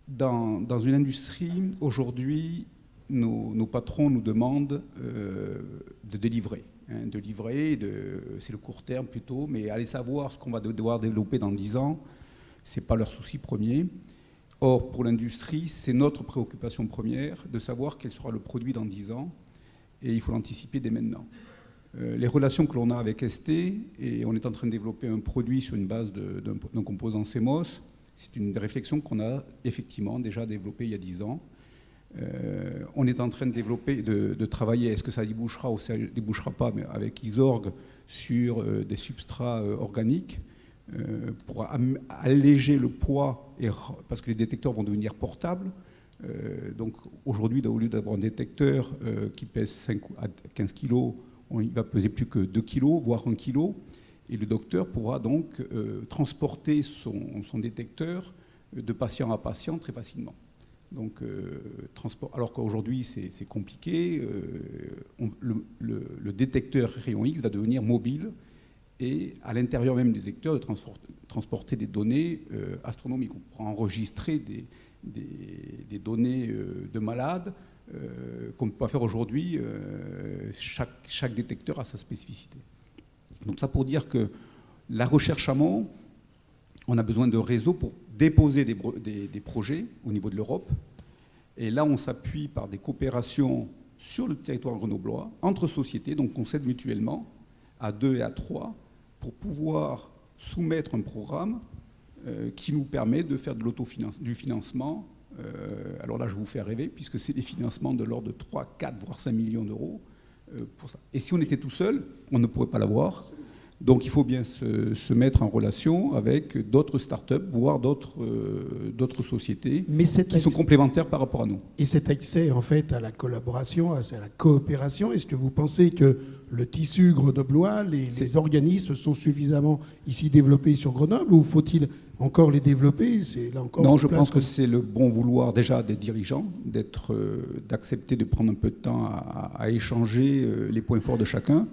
dans une industrie, aujourd'hui, nos patrons nous demandent de délivrer. C'est le court terme plutôt, mais aller savoir ce qu'on va devoir développer dans 10 ans, ce n'est pas leur souci premier. Or, pour l'industrie, c'est notre préoccupation première de savoir quel sera le produit dans 10 ans, et il faut l'anticiper dès maintenant. Les relations que l'on a avec ST, et on est en train de développer un produit sur une base d'un composant CMOS, c'est une réflexion qu'on a effectivement déjà développée il y a 10 ans. On est en train de développer, de travailler, est-ce que ça débouchera ou ça ne débouchera pas, mais avec Isorg sur des substrats organiques pour alléger le poids, parce que les détecteurs vont devenir portables. Donc aujourd'hui, au lieu d'avoir un détecteur qui pèse 5 à 15 kg, il va peser plus que 2 kg, voire 1 kg, et le docteur pourra donc transporter son détecteur de patient à patient très facilement. Donc, alors qu'aujourd'hui c'est compliqué, le détecteur rayon X va devenir mobile et à l'intérieur même du détecteur de transporter des données astronomiques. On pourra enregistrer des données de malades qu'on ne peut pas faire aujourd'hui. Chaque détecteur a sa spécificité. Donc ça pour dire que la recherche amont, on a besoin de réseaux pour déposer des projets au niveau de l'Europe. Et là, on s'appuie par des coopérations sur le territoire grenoblois, entre sociétés, donc on s'aide mutuellement, à 2 et à 3, pour pouvoir soumettre un programme qui nous permet de faire du financement. Alors là, je vous fais rêver, puisque c'est des financements de l'ordre de 3, 4, voire 5 millions d'euros pour ça. Et si on était tout seul, on ne pourrait pas l'avoir. Donc il faut bien se mettre en relation avec d'autres startups, voire d'autres sociétés qui sont complémentaires par rapport à nous. Et cet accès en fait à la collaboration, à la coopération, est-ce que vous pensez que le tissu grenoblois, les organismes sont suffisamment ici développés sur Grenoble, ou faut-il encore les développer? Là encore, non, je pense que c'est le bon vouloir déjà des dirigeants, d'accepter de prendre un peu de temps à échanger les points forts de chacun,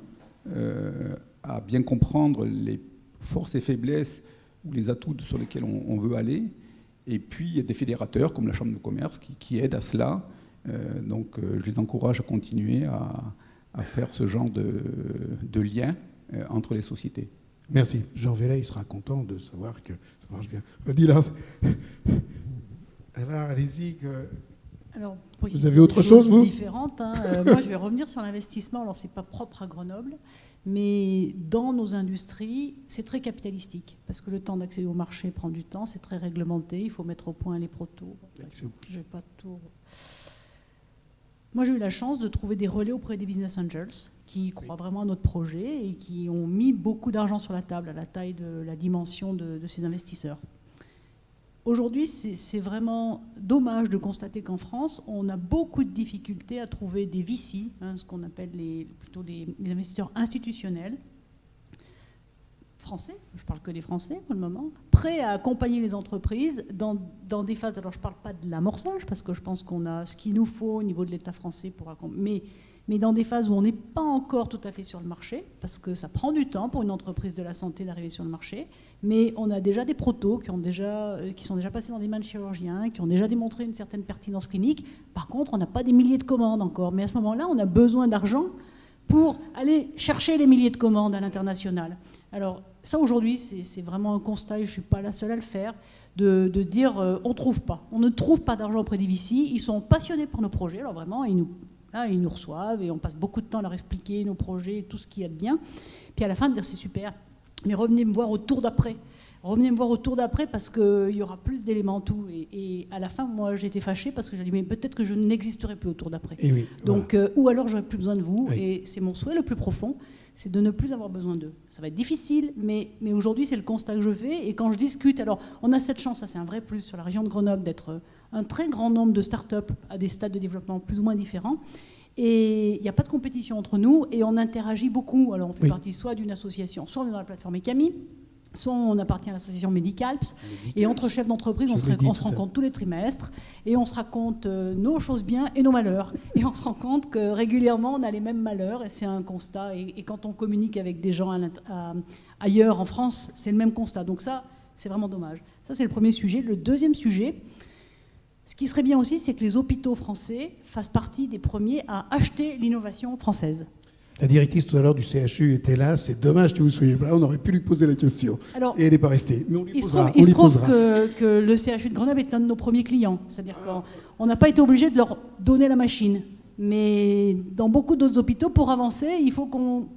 à bien comprendre les forces et faiblesses ou les atouts sur lesquels on veut aller. Et puis, il y a des fédérateurs comme la Chambre de commerce qui aident à cela. Donc, je les encourage à continuer à faire ce genre de lien entre les sociétés. Merci. Jean Vellet, il sera content de savoir que ça marche bien. Dis-là. Alors, allez-y. Alors, vous avez autre chose, vous? Différente, hein. Moi, je vais revenir sur l'investissement. Alors, ce n'est pas propre à Grenoble, mais dans nos industries, c'est très capitalistique, parce que le temps d'accéder au marché prend du temps, c'est très réglementé, il faut mettre au point les protos. Je vais pas tout... Moi, j'ai eu la chance de trouver des relais auprès des business angels qui croient vraiment à notre projet et qui ont mis beaucoup d'argent sur la table à la taille de la dimension de ces investisseurs. Aujourd'hui, c'est vraiment dommage de constater qu'en France, on a beaucoup de difficultés à trouver des VC, ce qu'on appelle plutôt les investisseurs institutionnels, français, je ne parle que des Français pour le moment, prêts à accompagner les entreprises dans des phases, alors je ne parle pas de l'amorçage, parce que je pense qu'on a ce qu'il nous faut au niveau de l'État français pour accompagner, mais dans des phases où on n'est pas encore tout à fait sur le marché, parce que ça prend du temps pour une entreprise de la santé d'arriver sur le marché, mais on a déjà des protos qui sont déjà passés dans des mains de chirurgiens, qui ont déjà démontré une certaine pertinence clinique. Par contre, on n'a pas des milliers de commandes encore, mais à ce moment-là, on a besoin d'argent pour aller chercher les milliers de commandes à l'international. Alors ça, aujourd'hui, c'est vraiment un constat, et je ne suis pas la seule à le faire, de dire on ne trouve pas d'argent auprès des VC, ils sont passionnés par nos projets, alors vraiment, ils nous reçoivent et on passe beaucoup de temps à leur expliquer nos projets, tout ce qu'il y a de bien. Puis à la fin, de dire c'est super, mais revenez me voir au tour d'après. Revenez me voir au tour d'après parce qu'il y aura plus d'éléments, tout. Et à la fin, moi, j'ai été fâchée parce que j'ai dit, mais peut-être que je n'existerai plus au tour d'après. Oui, donc, voilà. Ou alors, j'aurai plus besoin de vous. Oui. Et c'est mon souhait le plus profond, c'est de ne plus avoir besoin d'eux. Ça va être difficile, mais aujourd'hui, c'est le constat que je fais. Et quand je discute, alors, on a cette chance, ça c'est un vrai plus sur la région de Grenoble, d'être un très grand nombre de start-up à des stades de développement plus ou moins différents. Et il n'y a pas de compétition entre nous et on interagit beaucoup. Alors on fait partie soit d'une association, soit on est dans la plateforme ECAMI, soit on appartient à l'association Medicalps. Et entre chefs d'entreprise, on se rencontre tous les trimestres et on se raconte nos choses bien et nos malheurs. Et on se rend compte que régulièrement, on a les mêmes malheurs et c'est un constat. Et quand on communique avec des gens ailleurs en France, c'est le même constat. Donc ça, c'est vraiment dommage. Ça, c'est le premier sujet. Le deuxième sujet, ce qui serait bien aussi, c'est que les hôpitaux français fassent partie des premiers à acheter l'innovation française. La directrice tout à l'heure du CHU était là, c'est dommage que vous soyez pas là, on aurait pu lui poser la question. Alors, et elle n'est pas restée. Mais on lui posera. Il se trouve que le CHU de Grenoble est un de nos premiers clients. C'est-à-dire qu'on n'a pas été obligé de leur donner la machine. Mais dans beaucoup d'autres hôpitaux, pour avancer, il faut qu'on...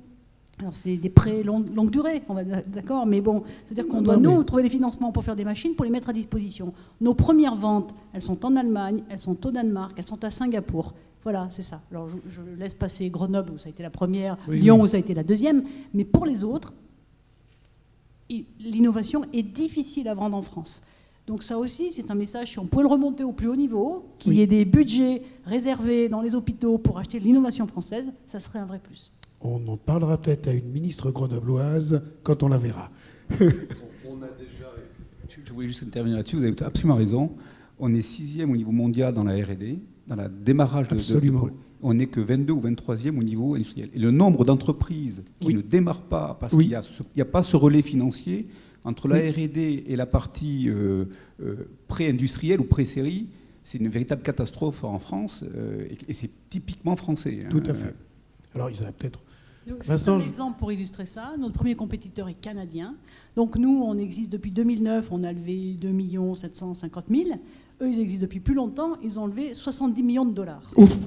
Alors c'est des prêts longue durée, on va d'accord, mais bon, c'est-à-dire qu'on doit, nous, trouver des financements pour faire des machines, pour les mettre à disposition. Nos premières ventes, elles sont en Allemagne, elles sont au Danemark, elles sont à Singapour. Voilà, c'est ça. Alors je laisse passer Grenoble, où ça a été la première, Lyon, où ça a été la deuxième, mais pour les autres, l'innovation est difficile à vendre en France. Donc ça aussi, c'est un message, si on pouvait le remonter au plus haut niveau, qu'il y ait des budgets réservés dans les hôpitaux pour acheter l'innovation française, ça serait un vrai plus. On en parlera peut-être à une ministre grenobloise quand on la verra. On a déjà... Je voulais juste intervenir là-dessus, vous avez absolument raison. On est 6e au niveau mondial dans la R&D, dans le démarrage absolument. On n'est que 22 ou 23e au niveau industriel. Et le nombre d'entreprises qui ne démarrent pas parce qu'il n'y a pas ce relais financier entre la R&D et la partie pré-industrielle ou pré-série, c'est une véritable catastrophe en France et c'est typiquement français. Tout à fait. Alors, il y en a peut-être... Juste un exemple pour illustrer ça. Notre premier compétiteur est canadien. Donc nous, on existe depuis 2009. On a levé 2 750 000. Eux, ils existent depuis plus longtemps. Ils ont levé 70 millions de dollars. Ouf.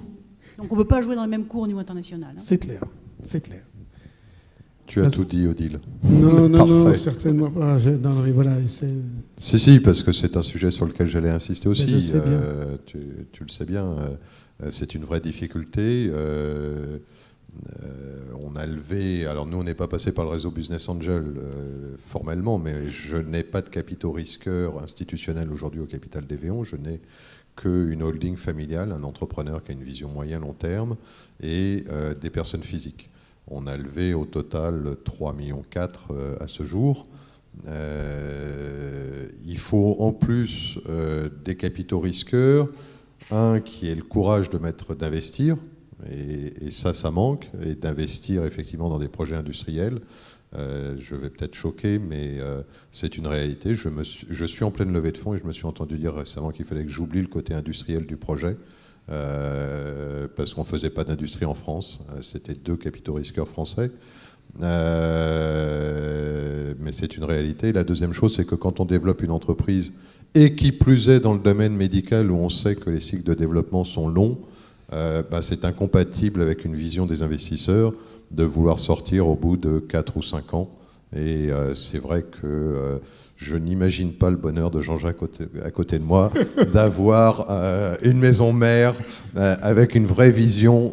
Donc on ne peut pas jouer dans le même cours au niveau international. C'est clair, c'est clair. Tu as tout dit, Odile. Non, Parfait. certainement pas. Non, mais voilà. Si, parce que c'est un sujet sur lequel j'allais insister aussi. Je sais bien. Tu le sais bien, c'est une vraie difficulté. On a levé, alors nous on n'est pas passé par le réseau Business Angel formellement, mais je n'ai pas de capitaux risqueurs institutionnels aujourd'hui au capital d'Evéon, je n'ai qu'une holding familiale, un entrepreneur qui a une vision moyen-long terme et des personnes physiques. On a levé au total 3,4 millions à ce jour. Il faut en plus des capitaux risqueurs, un qui ait le courage d'investir, et ça manque, et d'investir effectivement dans des projets industriels. Je vais peut-être choquer, mais c'est une réalité. Je suis en pleine levée de fonds et je me suis entendu dire récemment qu'il fallait que j'oublie le côté industriel du projet, parce qu'on ne faisait pas d'industrie en France. C'était 2 capitaux risqueurs français. Mais c'est une réalité. La deuxième chose, c'est que quand on développe une entreprise, et qui plus est dans le domaine médical où on sait que les cycles de développement sont longs, c'est incompatible avec une vision des investisseurs de vouloir sortir au bout de 4 ou 5 ans. Et c'est vrai que je n'imagine pas le bonheur de Jean-Jacques à côté de moi d'avoir une maison mère avec une vraie vision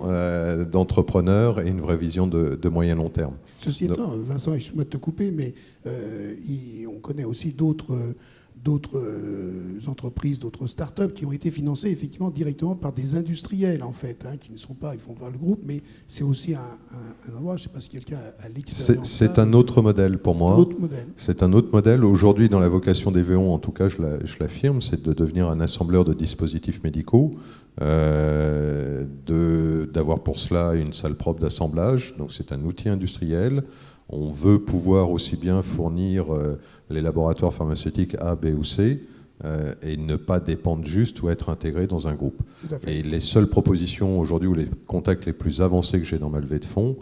d'entrepreneur et une vraie vision de moyen-long terme. Ceci étant, Vincent, excuse-moi de te couper, mais on connaît aussi d'autres entreprises, d'autres startups qui ont été financées effectivement directement par des industriels en fait, qui ne sont pas, ils font pas le groupe, mais c'est aussi un endroit, je ne sais pas si quelqu'un a l'expérience. C'est un autre modèle pour moi. C'est un autre modèle. Aujourd'hui, dans la vocation d'Evéon, en tout cas, je l'affirme, c'est de devenir un assembleur de dispositifs médicaux, d'avoir pour cela une salle propre d'assemblage. Donc c'est un outil industriel. On veut pouvoir aussi bien fournir les laboratoires pharmaceutiques A, B ou C et ne pas dépendre juste ou être intégré dans un groupe. Et les seules propositions aujourd'hui ou les contacts les plus avancés que j'ai dans ma levée de fonds,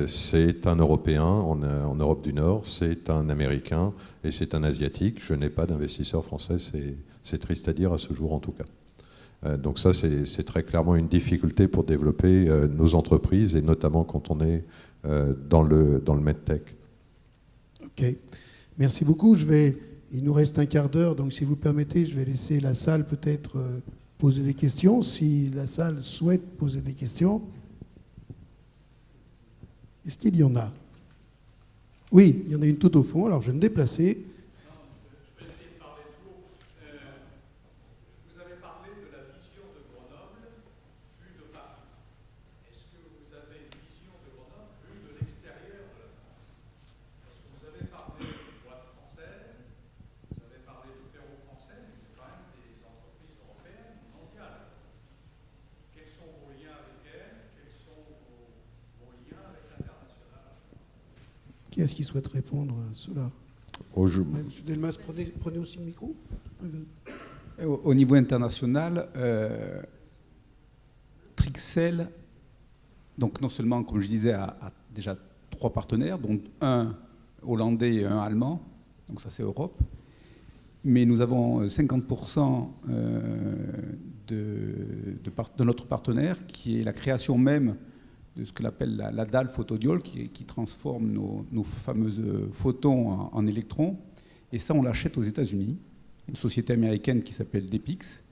c'est un Européen en Europe du Nord, c'est un Américain et c'est un Asiatique. Je n'ai pas d'investisseur français, c'est triste à dire à ce jour en tout cas. Donc ça, c'est très clairement une difficulté pour développer nos entreprises et notamment quand on est dans le medtech. Ok, merci beaucoup. Il nous reste un quart d'heure, donc si vous le permettez, je vais laisser la salle peut-être poser des questions, si la salle souhaite poser des questions. Est-ce qu'il y en a? Oui, il y en a une tout au fond, alors je vais me déplacer. Qui est-ce qui souhaite répondre à cela? Monsieur Delmas, prenez aussi le micro. Au niveau international, Trixel, donc non seulement, comme je disais, a déjà 3 partenaires, dont un hollandais et un allemand, donc ça c'est Europe, mais nous avons 50% de notre partenaire, qui est la création même de ce que l'on appelle la dalle photodiode, qui transforme nos fameuses photons en électrons. Et ça, on l'achète aux États-Unis, une société américaine qui s'appelle Depix,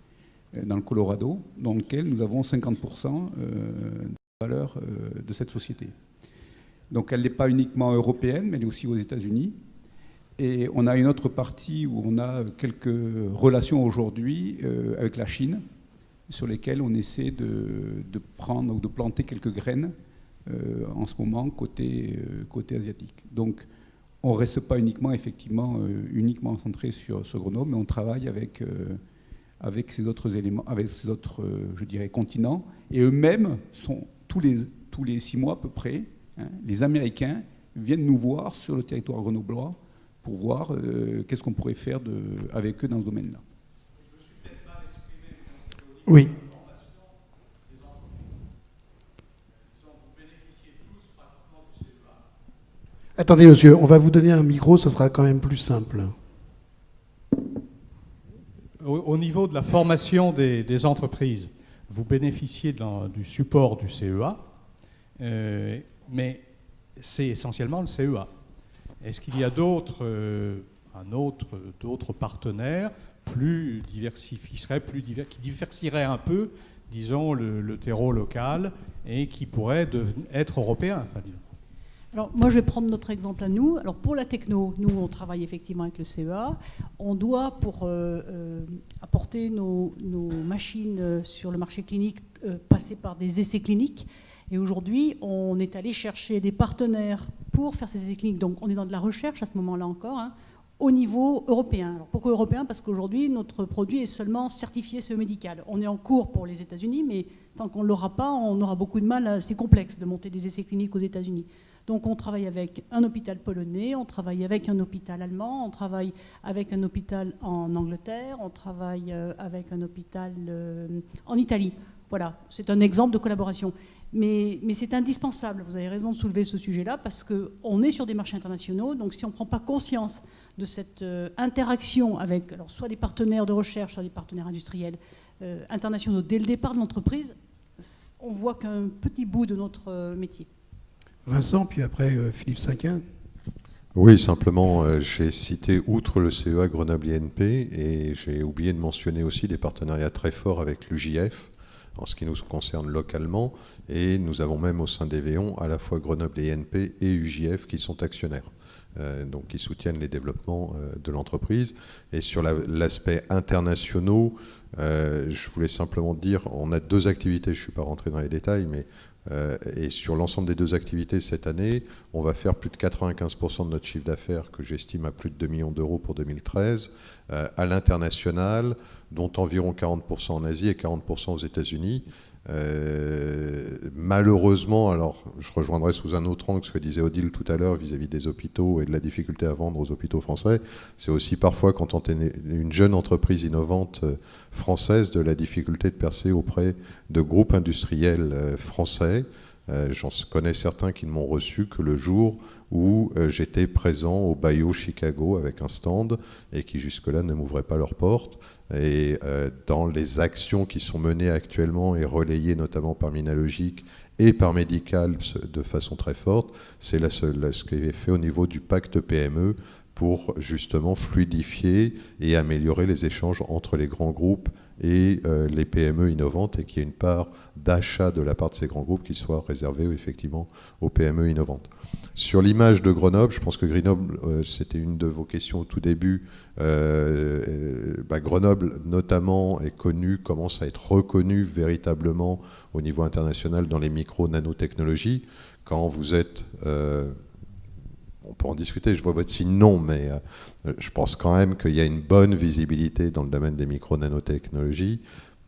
dans le Colorado, dans lequel nous avons 50% de valeur de cette société. Donc elle n'est pas uniquement européenne, mais elle est aussi aux États-Unis. Et on a une autre partie où on a quelques relations aujourd'hui avec la Chine, sur lesquels on essaie de prendre ou de planter quelques graines en ce moment côté asiatique. Donc on ne reste pas uniquement centré sur Grenoble, mais on travaille avec ces autres éléments, avec ces autres, je dirais, continents. Et eux-mêmes sont tous les 6 mois à peu près, les Américains viennent nous voir sur le territoire grenoblois pour voir qu'est-ce qu'on pourrait faire avec eux dans ce domaine-là. Oui. Attendez, monsieur, on va vous donner un micro, ça sera quand même plus simple. Au niveau de la formation des entreprises, vous bénéficiez du support du CEA, mais c'est essentiellement le CEA. Est-ce qu'il y a d'autres partenaires qui diversifieraient un peu, disons, le terreau local et qui pourraient être européens, enfin, disons. Alors, moi, je vais prendre notre exemple à nous. Alors, pour la techno, nous, on travaille effectivement avec le CEA. On doit, pour apporter nos machines sur le marché clinique, passer par des essais cliniques. Et aujourd'hui, on est allé chercher des partenaires pour faire ces essais cliniques. Donc, on est dans de la recherche à ce moment-là encore, hein, au niveau européen. Alors, pourquoi européen? Parce qu'aujourd'hui, notre produit est seulement certifié CE médical. On est en cours pour les États-Unis, mais tant qu'on ne l'aura pas, on aura beaucoup de mal. C'est complexe de monter des essais cliniques aux États-Unis. Donc on travaille avec un hôpital polonais, on travaille avec un hôpital allemand, on travaille avec un hôpital en Angleterre, on travaille avec un hôpital en Italie. Voilà, c'est un exemple de collaboration. Mais c'est indispensable, vous avez raison de soulever ce sujet-là, parce qu'on est sur des marchés internationaux, donc si on ne prend pas conscience de cette interaction avec alors, soit des partenaires de recherche, soit des partenaires industriels internationaux dès le départ de l'entreprise, on voit qu'un petit bout de notre métier. Vincent, puis après Philippe Cinquin. Oui, simplement, j'ai cité outre le CEA Grenoble INP, et j'ai oublié de mentionner aussi des partenariats très forts avec l'UJF, en ce qui nous concerne localement, et nous avons même au sein d'Evéon à la fois Grenoble INP et UJF qui sont actionnaires, donc qui soutiennent les développements de l'entreprise. Et sur l'aspect international, je voulais simplement dire, on a 2 activités, je ne suis pas rentré dans les détails, mais et sur l'ensemble des 2 activités cette année, on va faire plus de 95% de notre chiffre d'affaires, que j'estime à plus de 2 millions d'euros pour 2013, à l'international, dont environ 40% en Asie et 40% aux États-Unis. Malheureusement, alors je rejoindrai sous un autre angle ce que disait Odile tout à l'heure vis-à-vis des hôpitaux et de la difficulté à vendre aux hôpitaux français. C'est aussi parfois, quand on est une jeune entreprise innovante française, de la difficulté de percer auprès de groupes industriels français. J'en connais certains qui ne m'ont reçu que le jour où j'étais présent au Bio Chicago avec un stand et qui jusque-là ne m'ouvraient pas leurs portes. Et dans les actions qui sont menées actuellement et relayées notamment par Minalogic et par Medical de façon très forte, c'est ce qui est fait au niveau du pacte PME pour justement fluidifier et améliorer les échanges entre les grands groupes et les PME innovantes, et qu'il y ait une part d'achat de la part de ces grands groupes qui soit réservée effectivement aux PME innovantes. Sur l'image de Grenoble, je pense que Grenoble, c'était une de vos questions au tout début. Grenoble notamment est connu, commence à être reconnu véritablement au niveau international dans les micro-nanotechnologies. Quand vous êtes... on peut en discuter, je vois votre signe non, mais je pense quand même qu'il y a une bonne visibilité dans le domaine des micro-nanotechnologies.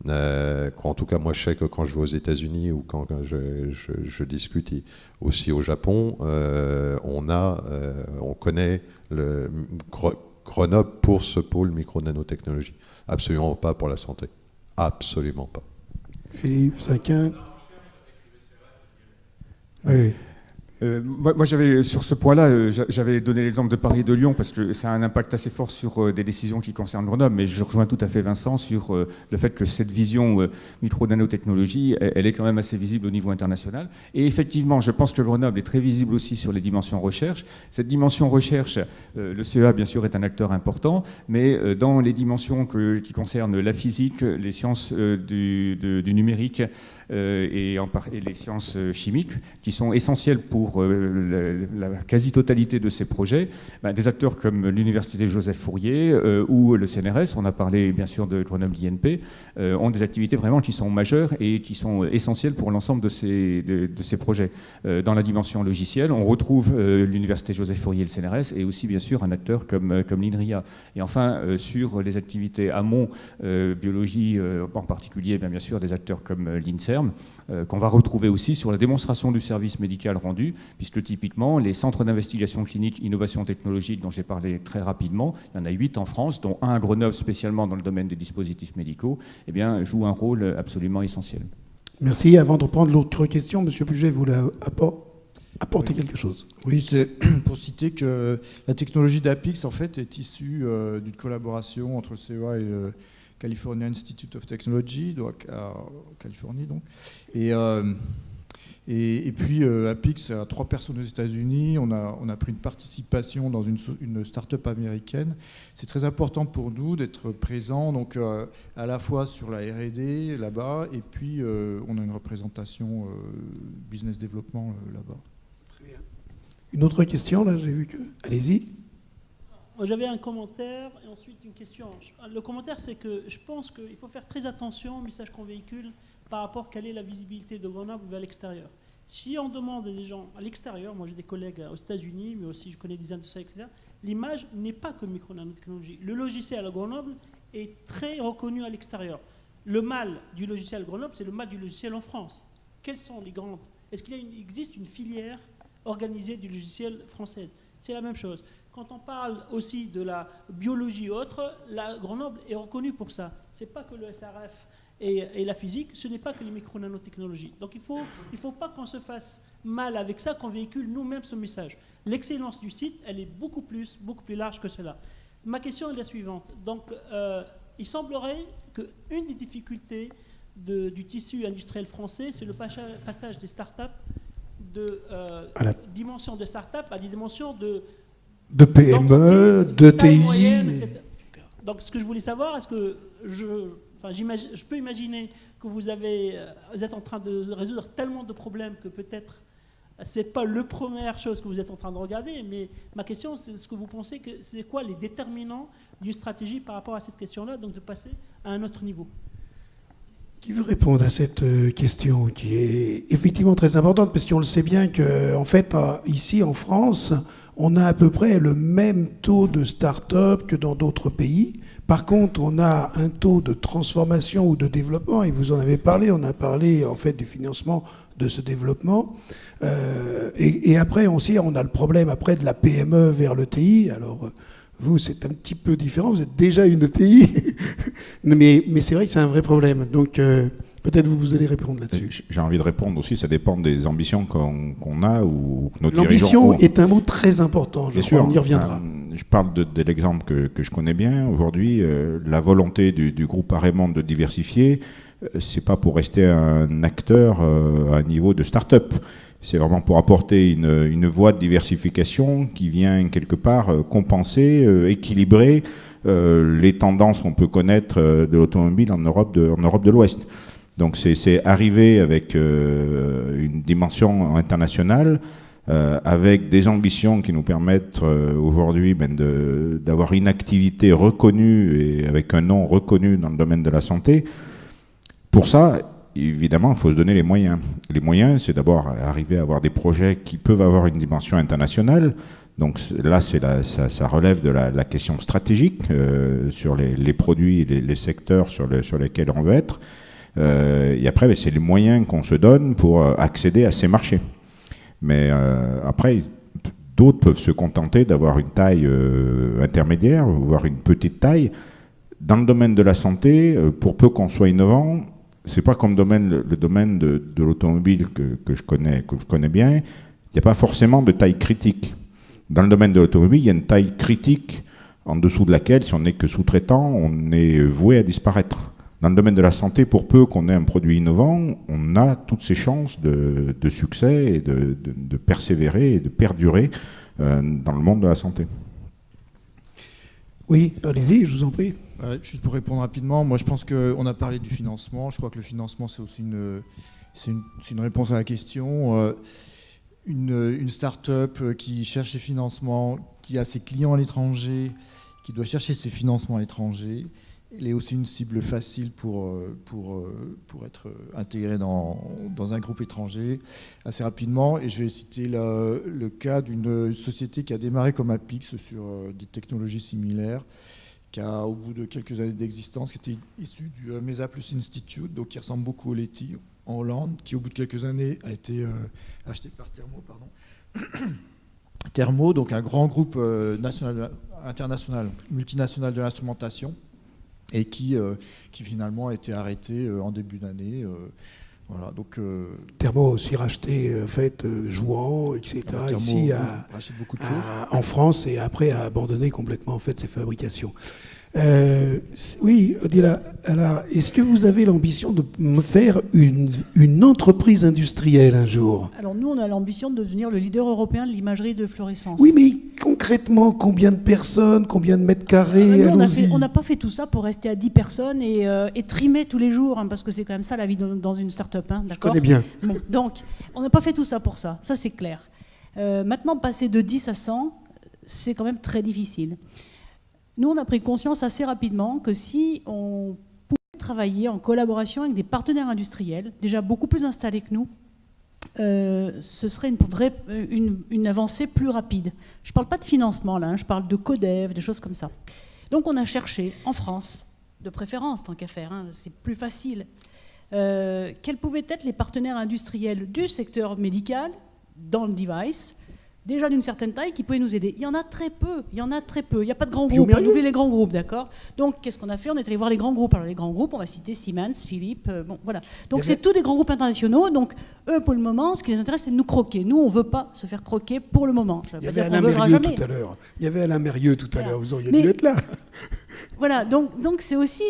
En tout cas, moi, je sais que quand je vais aux États-Unis ou quand je discute aussi au Japon, on connaît Grenoble pour ce pôle micro-nanotechnologie. Absolument pas pour la santé. Absolument pas. Philippe Cinquin. Oui. Moi, j'avais, sur ce point-là, j'avais donné l'exemple de Paris et de Lyon parce que ça a un impact assez fort sur des décisions qui concernent Grenoble, mais je rejoins tout à fait Vincent sur le fait que cette vision micro-nanotechnologie, elle est quand même assez visible au niveau international. Et effectivement, je pense que Grenoble est très visible aussi sur les dimensions recherche. Cette dimension recherche, le CEA, bien sûr, est un acteur important, mais dans les dimensions qui concernent la physique, les sciences du numérique et les sciences chimiques, qui sont essentielles pour la quasi-totalité de ces projets, des acteurs comme l'Université Joseph Fourier ou le CNRS, on a parlé bien sûr de Grenoble INP, ont des activités vraiment qui sont majeures et qui sont essentielles pour l'ensemble de ces projets. Dans la dimension logicielle, on retrouve l'Université Joseph Fourier et le CNRS, et aussi bien sûr un acteur comme l'INRIA. Et enfin, sur les activités amont, biologie en particulier, bien sûr des acteurs comme l'INSERM, qu'on va retrouver aussi sur la démonstration du service médical rendu, puisque typiquement, les centres d'investigation clinique, innovation technologique dont j'ai parlé très rapidement, il y en a 8 en France, dont un à Grenoble spécialement dans le domaine des dispositifs médicaux, jouent un rôle absolument essentiel. Merci. Avant de reprendre l'autre question, M. Puget voulait apporter quelque chose. Oui, c'est pour citer que la technologie d'Apix, en fait, est issue d'une collaboration entre le CEA et le California Institute of Technology, donc en Californie, donc. Et puis, Apix a 3 personnes aux États-Unis. On a pris une participation dans une start-up américaine. C'est très important pour nous d'être présents, donc à la fois sur la R&D là-bas, et puis on a une représentation business développement là-bas. Très bien. Une autre question, là, j'ai vu que... Allez-y. J'avais un commentaire et ensuite une question. Le commentaire, c'est que je pense qu'il faut faire très attention au message qu'on véhicule par rapport à quelle est la visibilité de Grenoble vers l'extérieur. Si on demande à des gens à l'extérieur, moi j'ai des collègues aux États-Unis, mais aussi je connais des industriels, etc., l'image n'est pas que micro-nanotechnologie. Le logiciel à Grenoble est très reconnu à l'extérieur. Le mal du logiciel à Grenoble, c'est le mal du logiciel en France. Quelles sont les grandes... Est-ce qu'il existe une filière organisée du logiciel française? C'est la même chose. Quand on parle aussi de la biologie autre, la Grenoble est reconnue pour ça. Ce n'est pas que le SRF et la physique, ce n'est pas que les micro-nanotechnologies. Donc il faut pas qu'on se fasse mal avec ça, qu'on véhicule nous-mêmes ce message. L'excellence du site, elle est beaucoup plus large que cela. Ma question est la suivante. Donc il semblerait qu'une des difficultés du tissu industriel français, c'est le passage des startups de dimension de start-up à des dimensions de PME, de TI. Moyenne, etc. Donc, ce que je voulais savoir, est-ce que je peux imaginer que vous êtes en train de résoudre tellement de problèmes que peut-être c'est pas la première chose que vous êtes en train de regarder, mais ma question, c'est ce que vous pensez que c'est quoi les déterminants d'une stratégie par rapport à cette question-là, donc de passer à un autre niveau. Qui veut répondre à cette question qui est effectivement très importante, parce qu'on le sait bien qu'en fait, ici en France, on a à peu près le même taux de start-up que dans d'autres pays. Par contre, on a un taux de transformation ou de développement, et vous en avez parlé, on a parlé en fait du financement de ce développement. Et après aussi, on a le problème après de la PME vers le TI. Alors, vous, c'est un petit peu différent, vous êtes déjà une TI, mais c'est vrai que c'est un vrai problème. Donc, peut-être vous allez répondre là-dessus. J'ai envie de répondre aussi, ça dépend des ambitions qu'on a ou que nos dirigeants ont. L'ambition est un mot très important, je crois, on y reviendra. Je parle de l'exemple que je connais bien. Aujourd'hui, la volonté du groupe Arémon de diversifier, c'est pas pour rester un acteur à un niveau de start-up. C'est vraiment pour apporter une voie de diversification qui vient quelque part compenser, équilibrer les tendances qu'on peut connaître de l'automobile en Europe de l'Ouest. Donc c'est arriver avec une dimension internationale, avec des ambitions qui nous permettent aujourd'hui d'avoir une activité reconnue et avec un nom reconnu dans le domaine de la santé. Pour ça, évidemment, il faut se donner les moyens. Les moyens, c'est d'abord arriver à avoir des projets qui peuvent avoir une dimension internationale. Donc là, ça relève de la question stratégique sur les produits et les secteurs sur lesquels on veut être. Et après, c'est les moyens qu'on se donne pour accéder à ces marchés. Mais après, d'autres peuvent se contenter d'avoir une taille intermédiaire, voire une petite taille. Dans le domaine de la santé, pour peu qu'on soit innovant, c'est pas comme le domaine de l'automobile que je connais bien. Il n'y a pas forcément de taille critique. Dans le domaine de l'automobile, il y a une taille critique en dessous de laquelle, si on n'est que sous-traitant, on est voué à disparaître. Dans le domaine de la santé, pour peu qu'on ait un produit innovant, on a toutes ses chances de succès et de persévérer et de perdurer dans le monde de la santé. Oui, allez-y, je vous en prie. Juste pour répondre rapidement, moi je pense qu'on a parlé du financement. Je crois que le financement, c'est aussi une réponse à la question. Une start-up qui cherche ses financements, qui a ses clients à l'étranger, qui doit chercher ses financements à l'étranger, elle est aussi une cible facile pour être intégrée dans un groupe étranger assez rapidement. Et je vais citer le cas d'une société qui a démarré comme Apix sur des technologies similaires, qui a, au bout de quelques années d'existence, qui était issue du Mesa Plus Institute, donc qui ressemble beaucoup au Leti en Hollande, qui au bout de quelques années a été acheté par Thermo, Thermo, donc un grand groupe international, multinational de l'instrumentation, et qui finalement a été arrêté en début d'année. Voilà, donc, Thermo a aussi racheté Jouan, etc. Thermo, ici rachète beaucoup de choses. en France, et après a abandonné complètement en fait ses fabrications. Oui, Odila, alors, est-ce que vous avez l'ambition de me faire une entreprise industrielle un jour? Alors nous, on a l'ambition de devenir le leader européen de l'imagerie de fluorescence. Oui, mais concrètement, combien de personnes, combien de mètres carrés? On n'a pas fait tout ça pour rester à 10 personnes et trimer tous les jours, hein, parce que c'est quand même ça la vie dans une start-up. Hein, je connais bien. Bon, donc, on n'a pas fait tout ça pour ça c'est clair. Maintenant, passer de 10 à 100, c'est quand même très difficile. Nous, on a pris conscience assez rapidement que si on pouvait travailler en collaboration avec des partenaires industriels, déjà beaucoup plus installés que nous, ce serait une avancée plus rapide. Je ne parle pas de financement, là, hein, je parle de codev, des choses comme ça. Donc on a cherché, en France, de préférence, tant qu'à faire, hein, c'est plus facile, quels pouvaient être les partenaires industriels du secteur médical, dans le device, déjà d'une certaine taille, qui pouvaient nous aider. Il y en a très peu, il n'y a pas de grands groupes, on oublie les grands groupes, d'accord? Donc qu'est-ce qu'on a fait? On est allé voir les grands groupes. Alors les grands groupes, on va citer Siemens, Philips, bon voilà. Donc c'est tous des grands groupes internationaux, donc eux pour le moment, ce qui les intéresse, c'est de nous croquer. Nous, on ne veut pas se faire croquer pour le moment. Il y avait Alain Mérieux tout à l'heure. Voilà. Vous auriez dû être là. Voilà, donc c'est aussi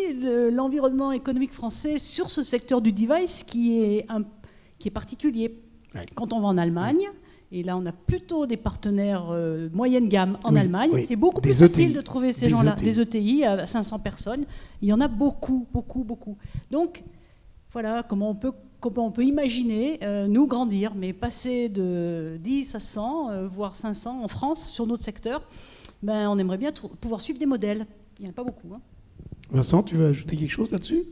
l'environnement économique français sur ce secteur du device qui est particulier. Ouais. Quand on va en Allemagne, et là on a plutôt des partenaires moyenne gamme en Allemagne, c'est beaucoup plus facile de trouver ces gens-là, des ETI à 500 personnes, il y en a beaucoup. Donc voilà comment on peut imaginer nous grandir, mais passer de 10 à 100, voire 500 en France sur notre secteur, ben, on aimerait bien pouvoir suivre des modèles. Il n'y en a pas beaucoup. Hein. Vincent, tu veux ajouter quelque chose là-dessus?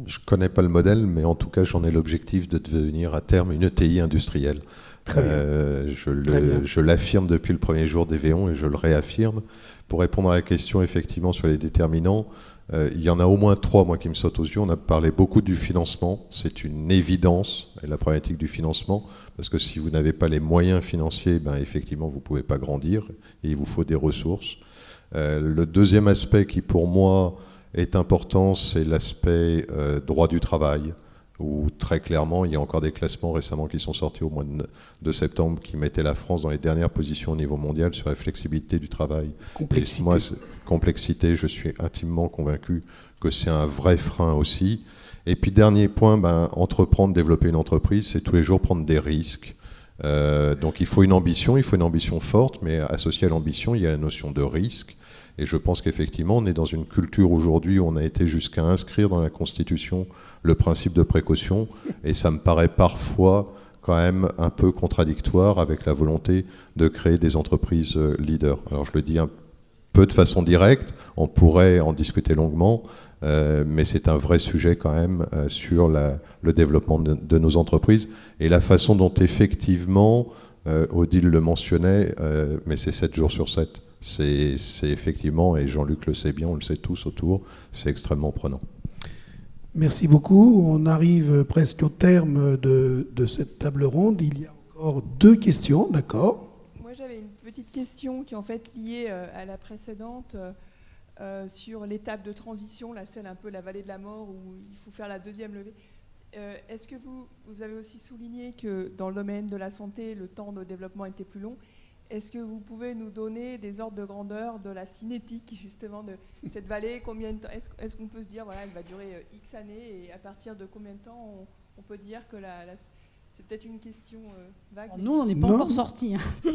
Je ne connais pas le modèle, mais en tout cas, j'en ai l'objectif de devenir à terme une ETI industrielle. Je l'affirme depuis le premier jour d'Évéon et je le réaffirme. Pour répondre à la question, effectivement, sur les déterminants, il y en a au moins 3, moi, qui me sautent aux yeux. On a parlé beaucoup du financement. C'est une évidence, la problématique du financement, parce que si vous n'avez pas les moyens financiers, ben, effectivement, vous ne pouvez pas grandir et il vous faut des ressources. Le deuxième aspect qui, pour moi, est important, c'est l'aspect droit du travail, où très clairement, il y a encore des classements récemment qui sont sortis au mois de septembre qui mettaient la France dans les dernières positions au niveau mondial sur la flexibilité du travail. Complexité. Et moi, complexité, je suis intimement convaincu que c'est un vrai frein aussi. Et puis dernier point, ben, entreprendre, développer une entreprise, c'est tous les jours prendre des risques. Donc il faut une ambition forte, mais associée à l'ambition, il y a la notion de risque. Et je pense qu'effectivement, on est dans une culture aujourd'hui où on a été jusqu'à inscrire dans la Constitution le principe de précaution, et ça me paraît parfois quand même un peu contradictoire avec la volonté de créer des entreprises leaders. Alors je le dis un peu de façon directe, on pourrait en discuter longuement, mais c'est un vrai sujet quand même sur le développement de nos entreprises et la façon dont effectivement, Odile le mentionnait, mais c'est 7 jours sur 7. C'est effectivement, et Jean-Luc le sait bien, on le sait tous autour, c'est extrêmement prenant. Merci beaucoup. On arrive presque au terme de cette table ronde. Il y a encore 2 questions, d'accord? Moi, j'avais une petite question qui est en fait liée à la précédente sur l'étape de transition, celle un peu la vallée de la mort où il faut faire la deuxième levée. Est-ce que vous avez aussi souligné que dans le domaine de la santé, le temps de développement était plus long? Est-ce que vous pouvez nous donner des ordres de grandeur de la cinétique justement de cette vallée? Combien de temps est-ce qu'on peut se dire voilà, elle va durer X années et à partir de combien de temps on peut dire que c'est peut-être une question vague. Nous, on n'est pas encore sortis. Hein.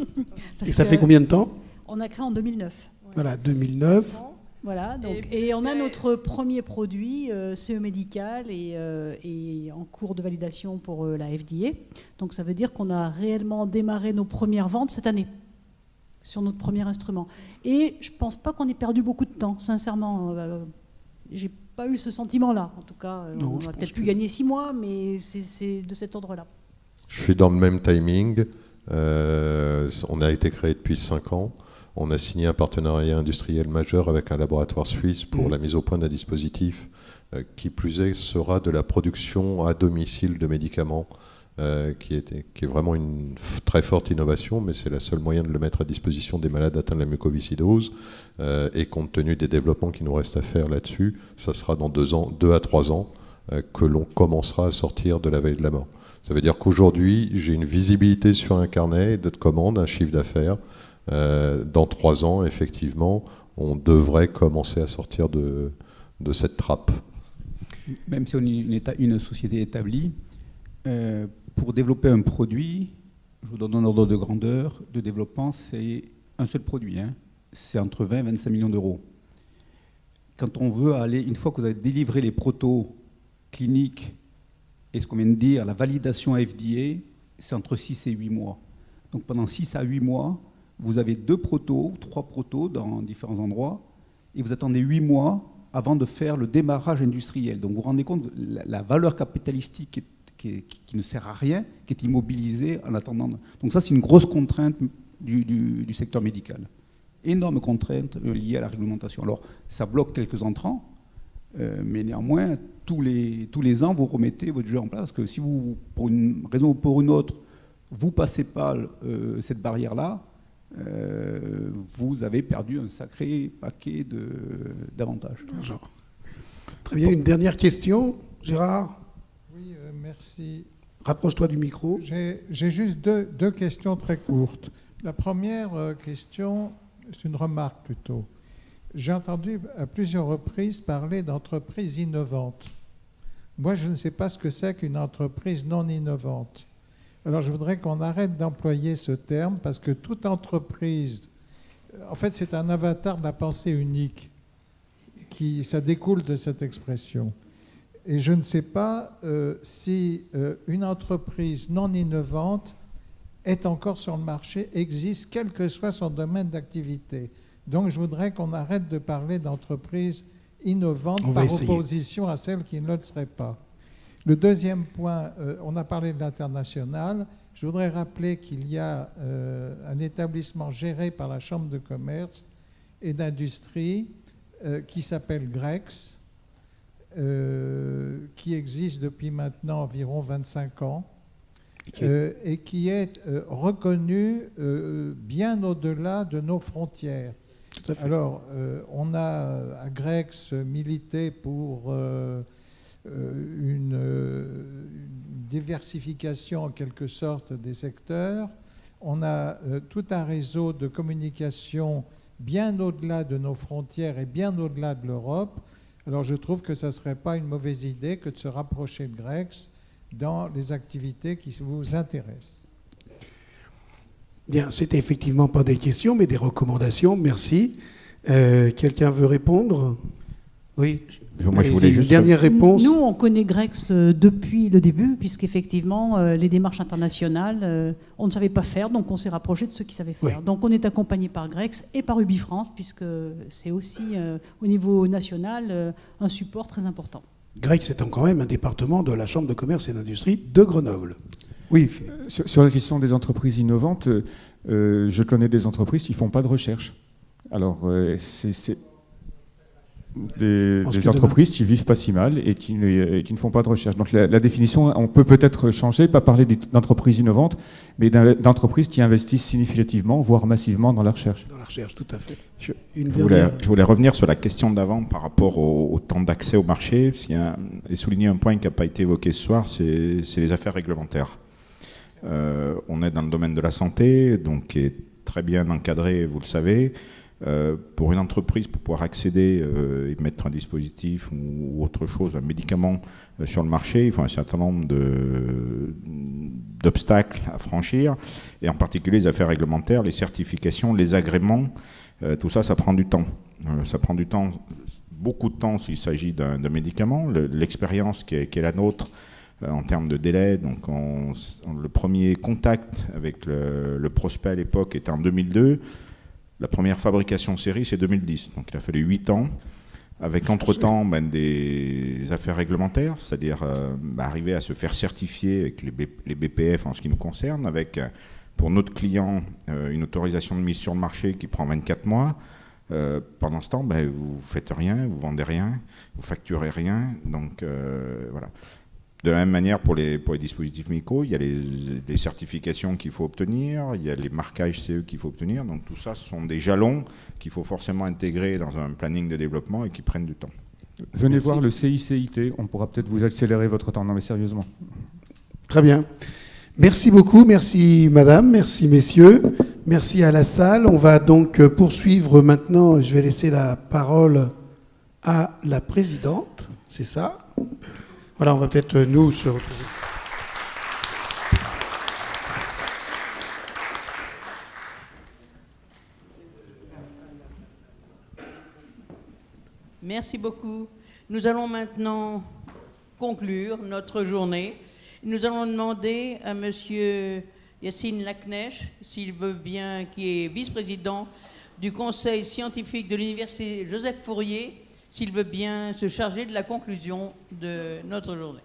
Et ça fait combien de temps? On a créé en 2009. Ouais, voilà, 2009. Voilà, donc, et on a notre premier produit CE médical et en cours de validation pour la FDA. Donc ça veut dire qu'on a réellement démarré nos premières ventes cette année sur notre premier instrument. Et je ne pense pas qu'on ait perdu beaucoup de temps, sincèrement. J'ai pas eu ce sentiment-là. En tout cas, on a peut-être pu gagner 6 mois, mais c'est de cet ordre-là. Je suis dans le même timing. On a été créé depuis 5 ans. On a signé un partenariat industriel majeur avec un laboratoire suisse pour la mise au point d'un dispositif qui plus est sera de la production à domicile de médicaments, qui est vraiment une très forte innovation, mais c'est le seul moyen de le mettre à disposition des malades atteints de la mucoviscidose. Et compte tenu des développements qui nous restent à faire là-dessus, ça sera dans 2 à 3 ans que l'on commencera à sortir de la vallée de la mort. Ça veut dire qu'aujourd'hui, j'ai une visibilité sur un carnet de commandes, un chiffre d'affaires. Dans 3 ans, effectivement, on devrait commencer à sortir de cette trappe. Même si on est une société établie, pour développer un produit, je vous donne un ordre de grandeur, de développement, c'est un seul produit, hein. C'est entre 20 et 25 millions d'euros. Quand on veut aller, une fois que vous avez délivré les protos cliniques et ce qu'on vient de dire, la validation FDA, c'est entre 6 et 8 mois. Donc pendant 6 à 8 mois, vous avez 2 protos, 3 protos dans différents endroits, et vous attendez 8 mois avant de faire le démarrage industriel. Donc vous vous rendez compte de la valeur capitalistique qui ne sert à rien, qui est immobilisée en attendant. Donc ça, c'est une grosse contrainte du secteur médical. Énorme contrainte liée à la réglementation. Alors ça bloque quelques entrants, mais néanmoins, tous les ans, vous remettez votre jeu en place. Parce que si vous, pour une raison ou pour une autre, vous ne passez pas cette barrière-là, vous avez perdu un sacré paquet d'avantages. Très bien, une dernière question, Gérard? Oui, merci. Rapproche-toi du micro. J'ai juste deux questions très courtes. La première question, c'est une remarque plutôt. J'ai entendu à plusieurs reprises parler d'entreprises innovantes. Moi, je ne sais pas ce que c'est qu'une entreprise non innovante. Alors, je voudrais qu'on arrête d'employer ce terme parce que toute entreprise, en fait, c'est un avatar de la pensée unique. Ça découle de cette expression. Et je ne sais pas si une entreprise non innovante est encore sur le marché, existe, quel que soit son domaine d'activité. Donc, je voudrais qu'on arrête de parler d'entreprise innovante par opposition à celles qui ne le seraient pas. Le deuxième point, on a parlé de l'international. Je voudrais rappeler qu'il y a un établissement géré par la Chambre de commerce et d'industrie qui s'appelle Grex, qui existe depuis maintenant environ 25 ans et qui est reconnu bien au-delà de nos frontières. Tout à fait. Alors, on a à Grex milité pour une diversification en quelque sorte des secteurs. On a tout un réseau de communication bien au-delà de nos frontières et bien au-delà de l'Europe. Alors je trouve que ce ne serait pas une mauvaise idée que de se rapprocher de Grex dans les activités qui vous intéressent. Bien, c'était effectivement pas des questions, mais des recommandations. Merci. Quelqu'un veut répondre? Oui. Moi, je voulais une juste... dernière réponse. Nous, on connaît Grex depuis le début, puisqu'effectivement, les démarches internationales, on ne savait pas faire, donc on s'est rapproché de ceux qui savaient faire. Oui. Donc on est accompagné par Grex et par UbiFrance, puisque c'est aussi, au niveau national, un support très important. Grex étant quand même un département de la Chambre de commerce et d'industrie de Grenoble. Oui. Sur la question des entreprises innovantes, je connais des entreprises qui ne font pas de recherche. Alors, c'est des entreprises qui vivent pas si mal et qui ne font pas de recherche. Donc la définition, on peut peut-être changer, pas parler d'entreprises innovantes, mais d'entreprises qui investissent significativement, voire massivement dans la recherche. Dans la recherche, tout à fait. Je voulais revenir sur la question d'avant par rapport au temps d'accès au marché et souligner un point qui n'a pas été évoqué ce soir, c'est les affaires réglementaires. On est dans le domaine de la santé, donc qui est très bien encadré, vous le savez. Pour une entreprise, pour pouvoir accéder et mettre un dispositif ou autre chose, un médicament sur le marché, il faut un certain nombre d'obstacles à franchir, et en particulier les affaires réglementaires, les certifications, les agréments, tout ça, ça prend du temps. Ça prend du temps, beaucoup de temps s'il s'agit d'un médicament. L'expérience qui est la nôtre en termes de délai, donc le premier contact avec le prospect à l'époque était en 2002. La première fabrication série, c'est 2010. Donc il a fallu 8 ans, avec entre-temps des affaires réglementaires, c'est-à-dire arriver à se faire certifier avec les BPF en ce qui nous concerne, avec, pour notre client, une autorisation de mise sur le marché qui prend 24 mois. Pendant ce temps, vous ne faites rien, vous ne vendez rien, vous ne facturez rien. Donc voilà. De la même manière, pour les dispositifs médicaux, il y a les certifications qu'il faut obtenir, il y a les marquages CE qu'il faut obtenir. Donc tout ça, ce sont des jalons qu'il faut forcément intégrer dans un planning de développement et qui prennent du temps. Venez voir le CICIT, on pourra peut-être vous accélérer votre temps. Non mais sérieusement. Très bien. Merci beaucoup, merci madame, merci messieurs. Merci à la salle. On va donc poursuivre maintenant. Je vais laisser la parole à la présidente. C'est ça? Voilà, on va peut-être nous se retrouver. Merci beaucoup. Nous allons maintenant conclure notre journée. Nous allons demander à Monsieur Yacine Laknecht, s'il veut bien, qui est vice-président du Conseil scientifique de l'Université Joseph Fourier, s'il veut bien se charger de la conclusion de notre journée.